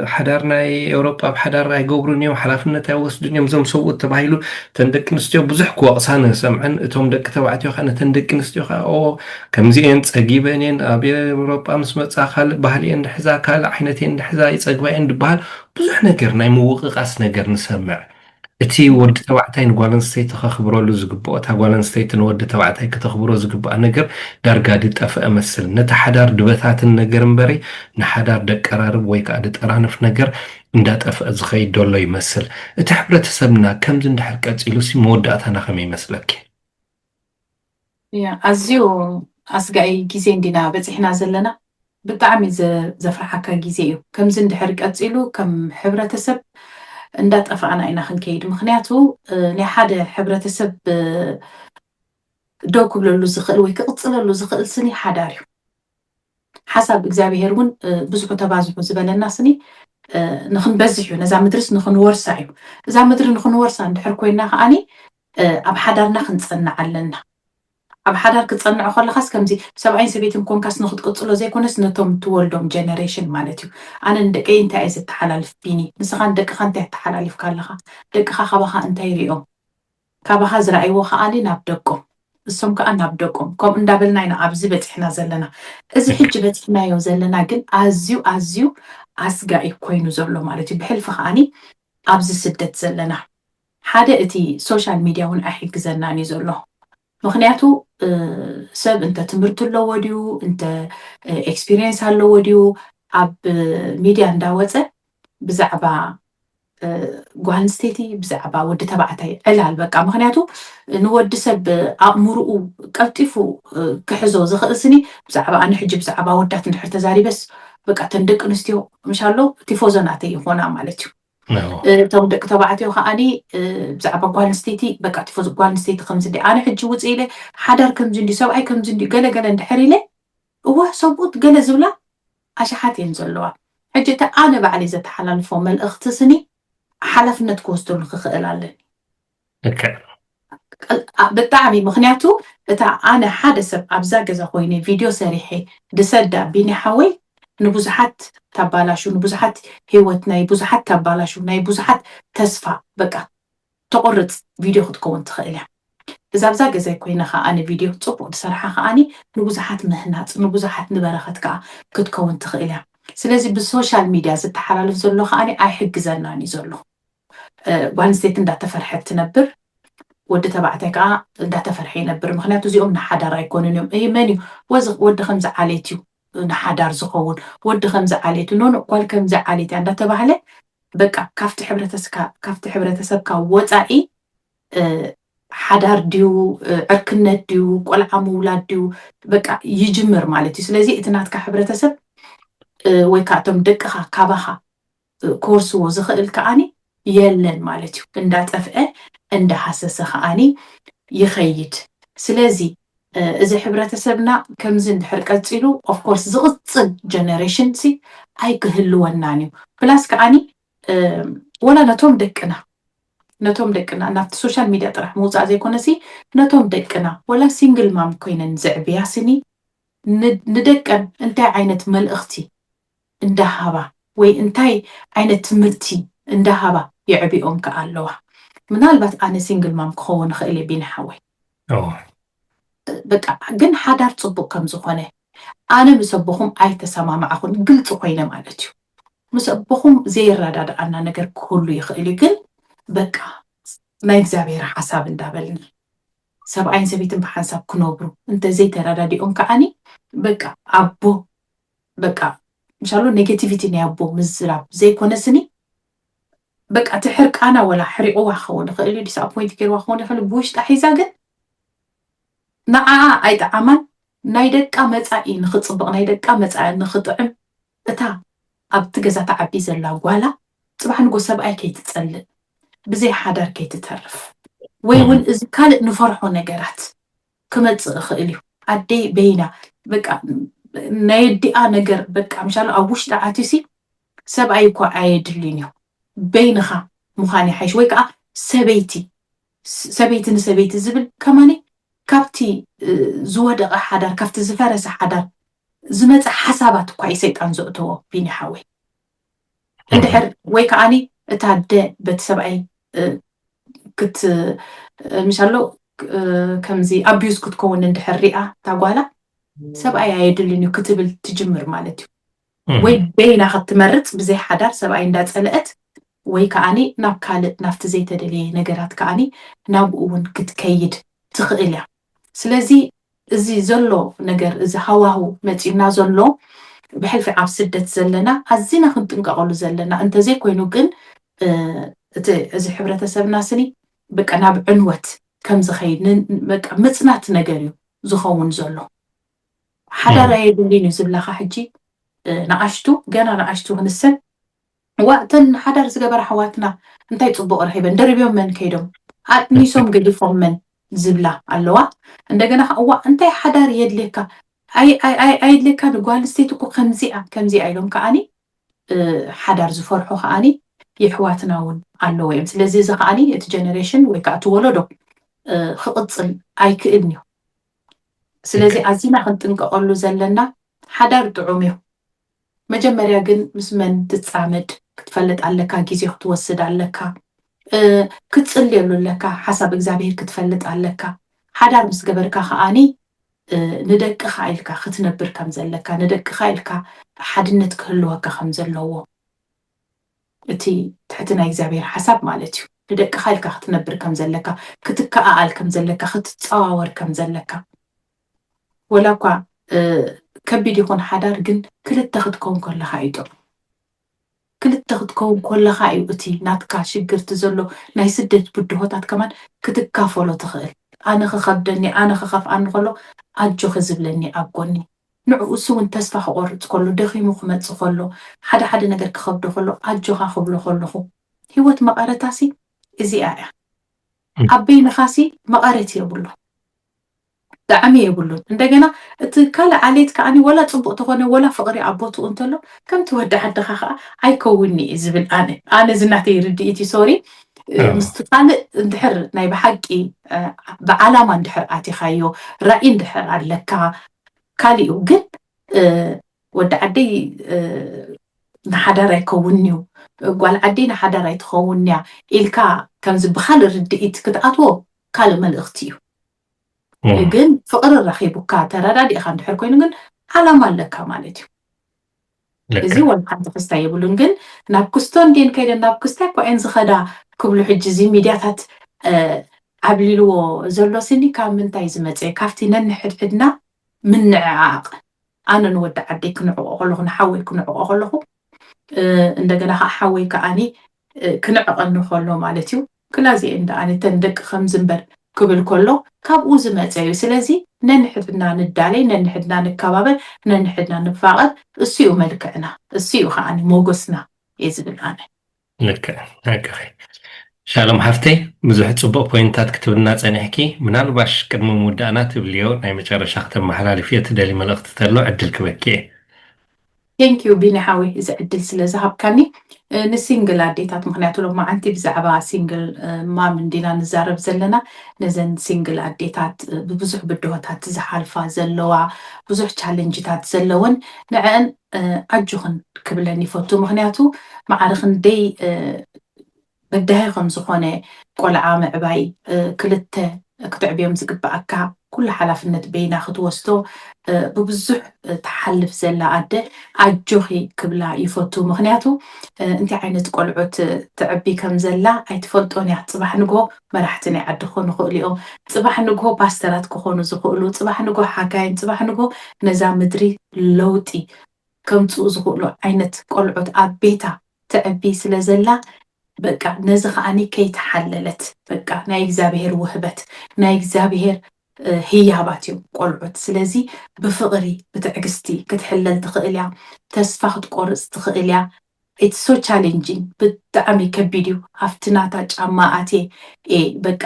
حدارنا أوروبا بحدارنا يقبروني وحلافنا تاوس دنيا مزم صوت تبايلو تندك نستيو بزح كواقصانا سمعن توم دك تبعتيو خانا تندك نستيو أو كم زين تسقيبينين أبي أوروبا مسمت خال بحالي إن حزا كال حينتين حزا يتسقبين دبال بزح نقرنا يموقق أس نقر نسمع እቲ ወዲ ተባዕታይን ጓል ኣንስተይቲ ከኽብረሉ ዝግብኦ እታ ጓል ኣንስተይትን ወዲ ተባዕታይ ከተኽብሮ ዝግብኣ ነገር ዳርጋ ድጠፍአ መስል ነቲ ሓዳር ድበታትን ነገር እምበሪ ንሓዳር ደቀራርብ ወይ ከዓ ድጠራንፍ ነገር እንዳጠፍአ ዝኸይድ ደሎ ይመስል እቲ ሕብረተሰብና ከምዚ እንድሕር ቀፂሉ ሲ መወዳእታና ከመይ ይመስለኪ ኣዝዩ ኣስጋኢ ግዜ እንዲና በፂሕና ዘለና ብጣዕሚ ዘፍርሓካ ግዜ እዩ ከምዚ እንድሕር ቀፂሉ ከም ሕብረተሰብ እንዳጠፋእና ኢና ክንከይድ ምክንያቱ ናይ ሓደ ሕብረተሰብ ደው ክብለሉ ዝኽእል ወይ ክቕፅለሉ ዝኽእል ስኒ ሓዳር እዩ ሓሳብ እግዚኣብሄር እውን ብዙሑ ተባዝሑ ዝበለና ስኒ ንክንበዝሕ እዩ ነዛ ምድርስ ንክንወርሳ እዩ እዛ ምድሪ ንክንወርሳ እንድሕር ኮይና ከዓኒ ኣብ ሓዳርና ክንፀንዕ ኣለና ኣብ ሓዳር ክትፀንዖ ከለካስ ከምዚ ሰብኣይን ሰበይትን ኮንካስ ንክትቅፅሎ ዘይኮነስ ነቶም ትወልዶም ጀነሬሽን ማለት እዩ ኣነ ንደቀይ እንታይ እየ ዘተሓላልፍ ቢኒ ንስኻ ንደቅኻ እንታይ እተሓላሊፍካ ኣለካ ደቅኻ ካባኻ እንታይ ሪኦም ካባኻ ዝረኣይዎ ከዓኒ ናብ ደቆም እሶም ከዓ ናብ ደቆም ከምኡ እንዳበልና ኢና ኣብዚ በፂሕና ዘለና እዚ ሕጂ በፂሕናዮ ዘለና ግን ኣዝዩ ኣስጋኢ ኮይኑ ዘሎ ማለት እዩ ብሕልፊ ከዓኒ ኣብዚ ስደት ዘለና ሓደ እቲ ሶሻል ሚድያ እውን ኣይሕግዘናን እዩ ዘሎ ምክንያቱ ሰብ እንተ ትምህርቲ ኣለዎ ድዩ እንተ ኤክስፒሪየንስ ኣለዎ ድዩ ኣብ ሚድያ እንዳወፀ ብዛዕባ ጓል ኣንስተይቲ ብዛዕባ ወዲ ተባዕታይ ዕላል በቃ ምክንያቱ ንወዲ ሰብ ኣእምርኡ ቀልጢፉ ክሕዞ ዝኽእል ስኒ ብዛዕባ ኣነ ሕጂ ብዛዕባ ወዳት እንድሕር ተዛሪበስ በቃ ተን ደቂ ኣንስትዮ ምሻሎ ቲፎዞናተይ ይኾና ማለት እዩ እቶም ደቂ ተባዕትዮ ከዓኒ ብዛዕባ ጓል ኣንስተይቲ በቃ ቲፎዞ ጓል ኣንስተይቲ ከምዚ እንዲ ኣነ ሕጂ ውፅእ ኢለ ሓዳር ከምዚ እንዲ ሰብኣይ ከምዚ እንዲ ገለገለ እንድሕር ኢለ እዋ ሰብኡት ገለ ዝብላ ኣሸሓት እየን ዘለዋ ሕጂ እቲ ኣነ ባዕለይ ዘተሓላልፎ መልእኽቲ ስኒ ሓላፍነት ክወስደሉ ክኽእል ኣለኒ ብጣዕሚ ምክንያቱ እታ ኣነ ሓደ ሰብ ኣብዛ ገዛ ኮይነ ቪድዮ ሰሪሐ ድሰዳ ቢኒ ሓወይ ንብዙሓት ተባላሹ ንብዙሓት ሂወት ናይ ብዙሓት ተባላሹ ናይ ብዙሓት ተስፋ በቃ ተቆርፅ ቪድዮ ክትከውን ትኽእል እያ እዛ ኣብዛ ገዛ ኮይነ ከዓ ኣነ ቪድዮ ፅቡቅ ድሰርሓ ከዓኒ ንብዙሓት ምህናፅ ንብዙሓት ንበረኸት ከዓ ክትከውን ትኽእል እያ ስለዚ ብሶሻል ሚድያ ዝተሓላለፍ ዘሎ ከዓኒ ኣይሕግዘናን እዩ ዘሎ ጓል ኣንስተይቲ እንዳተፈርሐት ትነብር ወዲ ተባዕታይ ከዓ እንዳተፈርሐ ይነብር ምክንያቱ እዚኦም ንሓዳር ኣይኮኑን እዮም መን እዩ ወዲ ከምዚ ዓሌት እዩ ንሓዳር ዝኸውን ወዲ ከምዚ ዓሌት ኖኖ ጓል ከምዚ ዓሌት እያ እንዳተባህለ በቃ ካብቲ ሕብረተሰብካ ወፃኢ ሓዳር ድዩ ዕርክነት ድዩ ቆልዓ ምውላድ ድዩ በቃ ይጅምር ማለት እዩ ስለዚ እቲ ናትካ ሕብረተሰብ ወይ ከዓ እቶም ደቅኻ ካባኻ ክወርስዎ ዝኽእል ከዓኒ የለን ማለት እዩ እንዳጠፍአ እንዳሃሰሰ ከዓኒ ይኸይድ ስለዚ እዚ ሕብረተሰብና ከምዚ እንድሕር ቀፂሉ ኦፍኮርስ ዝቕፅል ጀነሬሽን ሲ ኣይክህልወናን እዩ ፕላስ ከዓኒ ወላ ነቶም ደቅና ናብቲ ሶሻል ሚድያ ጥራሕ ምውፃእ ዘይኮነሲ ነቶም ደቅና ወላ ሲንግል ማም ኮይነን ዘዕብያ ስኒ ንደቀን እንታይ ዓይነት መልእኽቲ እንዳሃባ ወይ እንታይ ዓይነት ትምህርቲ እንዳሃባ يعبئهم كألوه من البات أنا سينجل مام كون خيلي بين حوي بقى جن حدار تصبو كم زخانة أنا مسبهم أي تسمع معهم قلت قينا مالتيو مسبهم زي الرداد أنا نجر كله يخيلي قل بقى ما يكذبير حساب دابلني سبعين سبيتم بحساب كنوبرو أنت زي تردادي كأني بقى أبو بقى إن شاء الله نيجاتيفيتي نيابو مزراب زي كونسني بقى تحرك أنا ولا حرقوا وخون خلي ديسابوينت كير وخون خلي بوش تحيزاقن نعا أيد عمل نايدك أمتعي نخطبق نايدك أمتعي نخطعم إتا أبتجزا تعبي زلا ولا صباح نقول سبعي كي تتسلل بزي حدار كي تتعرف وين إذا كان نفرحوا نجارات كما تخيلي عدي بينا بقى نايدي أنا جر بقى مشان أبوش تعاتيسي سبعي كوا عيد لينيو بينها مخاني حيش ويكا سبيتي زبل كماني كابتي زوادق حدار كابتي زفارس حدار زمت حسابات كويسة أنزقتو بيني حاوي اندحر ويكا أني اتعدى بتسبعي كت مشالو كمزي أبيوز كت كون اندحر رئة تاقوالا سبعي عيدلينيو كتبل تجمر مالتي وي بينا خط مرت بزي حدار سبعي اندات قلقت ወይ ከዓኒ ናብ ካልእ ናፍቲ ዘይተደለየ ነገራት ከዓኒ ናብኡ እውን ክትከይድ ትኽእል እያ ስለዚ እዚ ዘሎ ነገር እዚ ሃዋህው መፂና ዘሎ ብሕልፊ ኣብ ስደት ዘለና ኣዝና ክንጥንቀቐሉ ዘለና እንተዘይ ኮይኑ ግን እዚ ሕብረተሰብና ስኒ በቃ ናብ ዕንወት ከም ዝኸይድ በቃ ምፅናት ነገር እዩ ዝኸውን ዘሎ ሓዳር የድልይን እዩ ዝብላኻ ሕጂ ንኣሽቱ ገና ንኣሽቱ ክንሰብ ዋእተን ሓዳር ዝገበራ ኣሕዋትና እንታይ ፅቡቅ ረኺበን ደርብዮም መን ከይዶም ኣጥኒሶም ገዲፎም መን ዝብላ ኣለዋ እንደገና እዋ እንታይ ሓዳር የድልየካ ኣይድልየካ ጓል ኣንስተይቲ እኮ ከምዚኣ ኢሎም ከዓኒ ሓዳር ዝፈርሑ ከዓኒ የሕዋትና እውን ኣለዎ እዮም ስለዚ እዚ ከዓኒ እቲ ጀነሬሽን ወይ ከዓ እቲ ወለዶ ክቕፅል ኣይክእልን እዩ ስለዚ ኣዝና ክንጥንቀቐሉ ዘለና ሓዳር ጥዑም እዩ መጀመርያ ግን ምስ መን ትፃመድ ክትፈልጥ ኣለካ ግዜ ክትወስድ ኣለካ ክትፅልየሉ ኣለካ ሓሳብ እግዚኣብሔር ክትፈልጥ ኣለካ ሓዳር ምስ ገበርካ ከዓኒ ንደቅኻ ኢልካ ክትነብር ከም ዘለካ ንደቅኻ ኢልካ ሓድነት ክህልወካ ከም ዘለዎ እቲ ትሕቲ ናይ እግዚኣብሔር ሓሳብ ማለት እዩ ንደቅኻ ኢልካ ክትነብር ከም ዘለካ ክትከኣል ከም ዘለካ ክትፀዋወር ከም ዘለካ ወላ እኳ ከቢድ ይኹን ሓዳር ግን ክልተ ክትከውን ከለካ እዩ ጥዑም ክልተ ክትከውን ከለካ እዩ እቲ ናትካ ሽግርቲ ዘሎ ናይ ስደት ብድሆታት ከማን ክትካፈሎ ትኽእል ኣነ ክኸብደኒ ኣነ ክኸፍኣኒ ከሎ ኣጆ ክዝብለኒ ኣብ ጎኒ ንዕኡ እሱ እውን ተስፋ ክቆርፅ ከሎ ደኺሙ ክመፅእ ከሎ ሓደ ነገር ክኸብዶ ከሎ ኣጆኻ ክብሎ ከለኹ ሂወት መቐረታሲ እዚኣ እያ ኣበይንኻሲ መቐረት የብሉ ጣዕሚ የብሉን እንደገና እቲ ካልእ ዓሌት ከዓኒ ወላ ፅቡቅ ተኾነ ወላ ፍቕሪ ኣቦትኡ እንተሎ ከምቲ ወዲ ዓድኻ ከዓ ኣይከውኒ እዩ ዝብል ኣነ ዝናተይ ርድኢቲ ሶሪ ምስቲ ካልእ እንድሕር ናይ ብሓቂ ብዓላማ እንድሕር ኣቲኻዮ ራእይ እንድሕር ኣለካ ካሊኡ ግን ወዲ ዓደይ ንሓዳር ኣይከውን እዩ ጓል ዓደይ ንሓዳር ኣይትኸውን እያ ኢልካ ከምዚ ብካልእ ርድኢት ክትኣትዎ ካልእ መልእኽቲ እዩ ግን ፍቅሪ ረኺቡካ ተረዳዲእካ እንድሕር ኮይኑ ግን ዓላማ ኣለካ ማለት እዩ እዚ ወልካን ተክስታ የብሉን ግን ናብ ክስቶን ዴን ከይደን ናብ ክስታይ ኮዕን ዝኸዳ ክብሉ ሕጂ እዚ ሚድያታት ዓብሊልዎ ዘሎ ስኒ ካብ ምንታይ ዝመፀ ካብቲ ነንሕድሕድና ምንዕዓቕ ኣነ ንወዲ ዓደይ ክንዕቆ ከለኹ ንሓወይ ክንዕቆ ከለኹ እንደገና ከዓ ሓወይ ከዓኒ ክንዕቐኒ ከሎ ማለት እዩ ክላዚአ እንደኣነ ተን ደቂ ከም ዝንበር ክብል ከሎ ካብኡ ዝመፀ እዩ ስለዚ ነንሕድና ንዳለይ ነንሕድና ንከባበር ነንሕድና ንፋቐር እሱ እዩ መልክዕና እሱ እዩ ከዓኒ ሞገስና እየ ዝብል ኣነ ልክዕ ሻሎም ሃፍተይ ብዙሕ ፅቡቅ ፖይንታት ክትብልና ፀኒሕኪ ምናልባሽ ቅድሚ ምውዳእና ትብልዮ ናይ መጨረሻ ክትመሓላልፍ እየ ትደሊ መልእኽቲ ተሎ ዕድል ክበኪ እየ ቴንኪዩ ቢኒሓዊ እዚ ዕድል ስለ ዝሃብካኒ ንሲንግል ኣዴታት ምክንያቱ ሎማዓንቲ ብዛዕባ ሲንግል ማም እንዲና ንዛረብ ዘለና ነዘን ሲንግል ኣዴታት ብብዙሕ ብድሆታት ዝሓልፋ ዘለዋ ብዙሕ ቻለንጅታት ዘለወን ንዕአን ኣጆኽን ክብለኒ ይፈቱ ምክንያቱ መዓር ክንደይ በዳሂ ከም ዝኾነ ቆልዓ ምዕባይ ክልተ ክትዕብዮም ዝግባአካ ኩሉ ሓላፍነት በይና ክትወስዶ ብብዙሕ ተሓልፍ ዘላ ኣደ ኣጆኺ ክብላ ይፈቱ ምክንያቱ እንታይ ዓይነት ቆልዑት ትዕቢ ከም ዘላ ኣይትፈልጦን እያ ፅባሕ ንግሆ መራሕቲ ናይ ዓዲ ክኾኑ ይኽእሉ እዮም ፅባሕ ንግሆ ፓስተራት ክኾኑ ዝኽእሉ ፅባሕ ንግሆ ሓጋይን ፅባሕ ንግሆ ነዛ ምድሪ ለውጢ ከምፅኡ ዝኽእሉ ዓይነት ቆልዑት ኣብ ቤታ ትዕቢ ስለ ዘላ በቃ ነዚ ከዓኒ ከይተሓለለት በቃ ናይ እግዚኣብሔር ውህበት ናይ እግዚኣብሔር ህያባት እዮም ቆልዑት ስለዚ ብፍቕሪ ብትዕግስቲ ክትሕለል ትኽእል እያ ተስፋ ክትቆርፅ ትኽእል እያ ኢትስ ሶ ቻሌንጂንግ ብጣዕሚ ከቢድ እዩ ኣብቲ ናታ ጫማ ኣትየ በቃ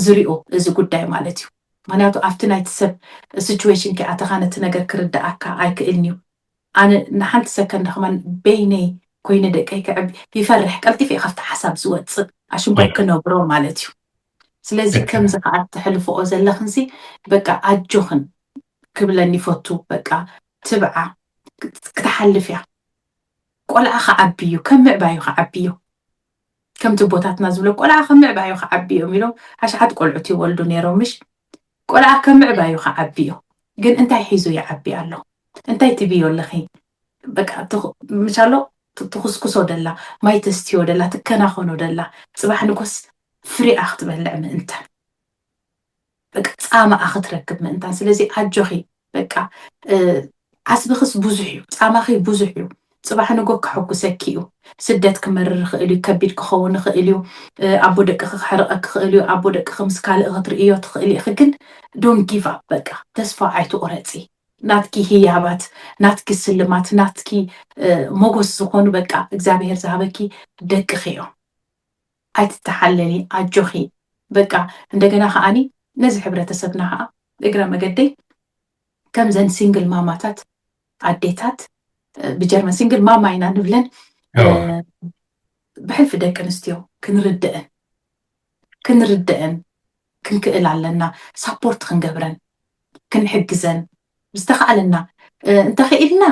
ዝሪኦ እዚ ጉዳይ ማለት እዩ ምክንያቱ ኣብቲ ናይቲ ሰብ ሲቹዌሽን ከኣተኻ ነቲ ነገር ክርዳእካ ኣይክእልን እዩ ኣነ ንሓንቲ ሰከንድ ከማን በይነይ ኮይኑ ደቀይ ክዕቢ ይፈርሕ ቀልጢፍ እየ ካብቲ ሓሳብ ዝወፅእ ኣሽንጓይ ክነብሮ ማለት እዩ ስለዚ ከምዚ ከዓ ትሕልፍኦ ዘለኽንሲ በቃ ኣጆኽን ክብለኒ ይፈቱ በቃ ትብዓ ክትሓልፍ እያ ቆልዓ ክዓቢ እዩ ከም ምዕባዩ ክዓቢ እዩ ከምቲ ቦታትና ዝብሎ ቆልዓ ከም ምዕባዩ ክዓቢ እዮም ኢሎም ሓሽሓት ቆልዑት ይወልዱ ነይሮም ምሽ ቆልዓ ከም ምዕባዩ ክዓቢ እዩ ግን እንታይ ሒዙ ይዓቢ ኣሎ እንታይ ትብዮ ኣለኺ በቃ ምሻሎ ትኩስኩሶ ደላ ማይ ተስትዮ ደላ ትከናኸኖ ደላ ፅባሕ ንጎስ ፍሪኣ ክትበልዕ ምእንታን በቃ ፃማኣ ክትረክብ ምእንታን ስለዚ ኣጆኺ በቃ ዓስብኽስ ብዙሕ እዩ ፃማኺ ብዙሕ እዩ ፅባሕ ንጎ ክሕጉሰኪ እዩ ስደት ክመርር ክእል እዩ ከቢድ ክኸውን ክእል እዩ ኣቦ ደቂ ክሕርቀ ክእል እዩ ኣቦ ደቂ ምስ ካልእ ክትርእዮ ትኽእል ኢኺ ግን ዶን ጊቭ ኣፕ በቃ ተስፋ ኣይትቁረፂ ናትኪ ህያባት ናትኪ ስልማት ናትኪ ሞጎስ ዝኾኑ በቃ እግዚኣብሔር ዝሃበኪ ደቅኺ እዮም ኣይትተሓለሊ ኣጆኺ በቃ እንደገና ከዓኒ ነዚ ሕብረተሰብና ከዓ እግረ መገደይ ከምዘን ሲንግል ማማታት ኣዴታት ብጀርመን ሲንግል ማማ ኢና ንብለን ብሕልፊ ደቂ ኣንስትዮ ክንርድአን ክንክእል ኣለና ሳፖርት ክንገብረን ክንሕግዘን ዝተኸኣለና እንተኽኢልና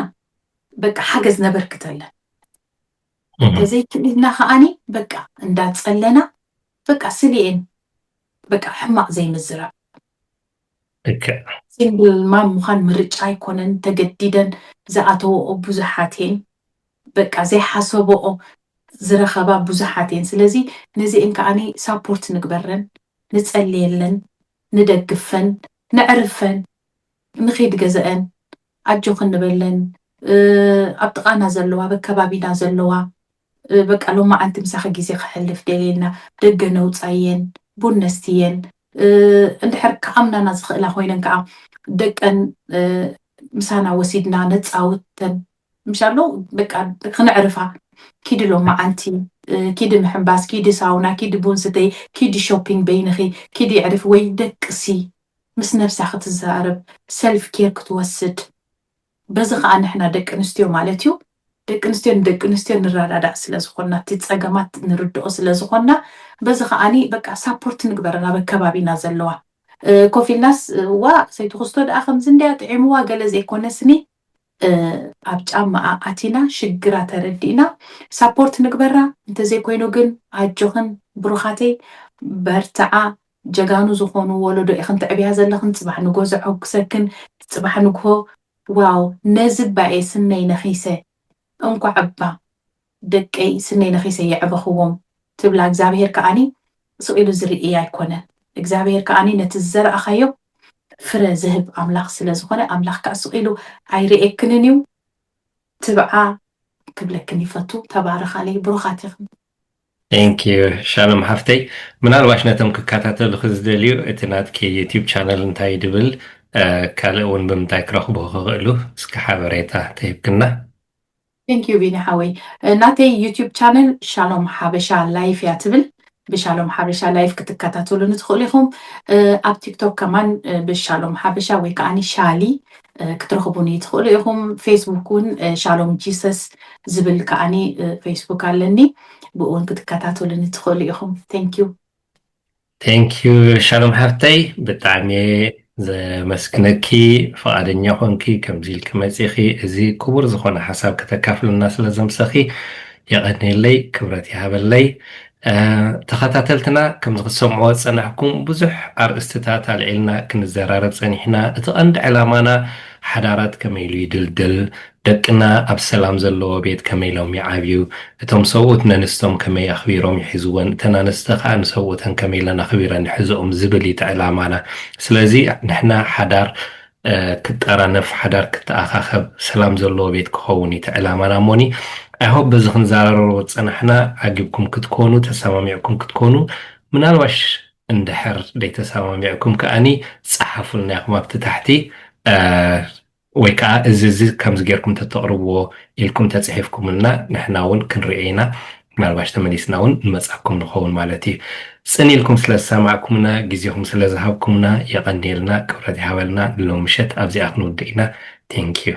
በቃ ሓገዝ ነበርክት ኣለን ተዘይክእልና ከዓኒ በቃ እንዳፀለና በቃ ስሊኤን በቃ ሕማቅ ዘይምዝራብ ሲንግል ማም ምዃን ምርጫ ኣይኮነን ተገዲደን ዝኣተወኦ ብዙሓት እየን በቃ ዘይሓሰብኦ ዝረኸባ ብዙሓት እየን ስለዚ ነዚአን ከዓኒ ሳፖርት ንግበረን ንፀልየለን ንደግፈን ንዕርፈን ንኸይድ ገዝአን ኣጆ ክንበለን ኣብ ጥቓና ዘለዋ በከባቢና ዘለዋ በቃ ሎማዓንቲ ምሳኺ ግዜ ክሕልፍ ደልየልና ደገ ነውፃየን ቡን ነስትየን እንድሕር ከኣምናና ዝኽእላ ኮይነን ከዓ ደቀን ምሳና ወሲድና ነፃውተን ምሻሎ በቃ ክንዕርፋ ኪድ ሎማዓንቲ ኪድ ምሕንባስ ኪድ ሳውና ኪድ ቡን ስተይ ኪድ ሾፒንግ በይንኺ ኪድ ይዕርፍ ወይ ደቅሲ ምስ ነፍሳ ክትዛረብ ሰልፍ ኬር ክትወስድ በዚ ከዓ ንሕና ደቂ ኣንስትዮ ማለት እዩ ደቂ ኣንስትዮ ንደቂ ኣንስትዮ ንረዳዳእ ስለ ዝኾንና እቲ ፀገማት ንርድኦ ስለ ዝኾንና በዚ ከዓኒ በቃ ሳፖርት ንግበረና በከባቢና ዘለዋ ኮፍ ኢልናስ ዋ ሰይቲ ክስቶ ደኣ ከምዚ እንድያ ጥዒምዋ ገለ ዘይኮነስኒ ኣብ ጫማኣ ኣቲና ሽግራ ተረዲእና ሳፖርት ንግበራ እንተዘይኮይኑ ግን ኣጆኽን ብሩኻተይ በርትዓ ጀጋኑ ዝኾኑ ወለዶ ኢኽን ትዕብያ ዘለኽን ፅባሕ ንጎ ዘሐጉሰክን ፅባሕ ንግሆ ዋው ነዚ ባኤ ስነይ ነኺሰ እንኳ ዕባ ደቀይ ስነይ ነኺሰ የዕበኽዎም ትብላ እግዚኣብሔር ከዓኒ ስኢሉ ዝርኢ ኣይኮነን እግዚኣብሔር ከዓኒ ነቲ ዝዘረኣኻዮ ፍረ ዝህብ ኣምላኽ ስለ ዝኾነ ኣምላኽ ከዓ ስኢሉ ኣይርኤክንን እዩ ትብዓ ክብለክን ይፈቱ ተባረኻለይ ብሩኻት ኢኽን ቴንክዩ ሻሎም ሃፍተይ ምናልባሽ ነቶም ክከታተሉ ክዝደልዩ እቲ ናትኪ ዩቲብ ቻነል እንታይ ድብል ካልእ እውን ብምንታይ ክረኽቡ ክኽእሉ እስኪ ሓበሬታ ተሂብክና ቴንክዩ ቢኒ ሓወይ ናተይ ዩቲብ ቻነል ሻሎም ሓበሻ ላይፍ እያ ትብል ብሻሎም ሓበሻ ላይፍ ክትከታተሉ ንትኽእሉ ኢኹም ኣብ ቲክቶክ ከማን ብሻሎም ሓበሻ ወይ ከዓኒ ሻሊ ክትረኽቡኒ ትኽእሉ ኢኹም ፌስቡክ እውን ሻሎም ጂሰስ ዝብል ከዓኒ ፌስቡክ ኣለኒ ብእውን ክትከታተሉ ንትኽእሉ ኢኹም ቴንክዩ ሻሎም ሃፍተይ ብጣዕሚ ዘመስግነኪ ፈቃደኛ ኮንኪ ከምዚ ኢልክ መፂኺ እዚ ክቡር ዝኾነ ሓሳብ ከተካፍሉና ስለ ዘምሰኺ የቐኒለይ ክብረት ይሃበለይ ተኸታተልትና ከምዚ ክትሰምዕዎ ፀናሕኩም ብዙሕ ኣርእስትታት ኣልዒልና ክንዘራረብ ፀኒሕና እቲ ቀንዲ ዕላማና ሓዳራት ከመይ ኢሉ ይድልድል ደቅና ኣብ ሰላም ዘለዎ ቤት ከመይ ኢሎም ይዓብዩ እቶም ሰብኡት ነንስቶም ከመይ ኣኽቢሮም ይሕዝወን እተን ኣንስቲ ከዓ ንሰብኡተን ከመይ ኢለን ኣኽቢረን ይሕዝኦም ዝብል እቲ ዕላማና ስለዚ ንሕና ሓዳር ክትጠራነፍ ሓዳር ክትኣኻኸብ ሰላም ዘለዎ ቤት ክኸውን እቲ ዕላማና እሞኒ ኣይሆፕ በዚ ክንዘራረቦ ፀናሕና ዓጊብኩም ክትኮኑ ተሰማሚዕኩም ክትኮኑ ምናልባሽ እንድሕር ዘይተሰማሚዕኩም ከዓኒ ፀሓፉልና ኢኹም ኣብቲ ታሕቲ ወይ ከዓ እዚ ከምዚ ጌርኩም ተተቕርብዎ ኢልኩም ተፅሒፍኩምልና ንሕና እውን ክንሪኦ ኢና ምናልባሽ ተመሊስና እውን ንመፃኩም ንኸውን ማለት እዩ ፅን ኢልኩም ስለ ዝሰማዕኩምና ግዜኹም ስለ ዝሃብኩምና የቐኒልና ክብረት ይሃበልና ሎም ምሸት ኣብዚኣ ክንውድእ ኢና ቴንክዩ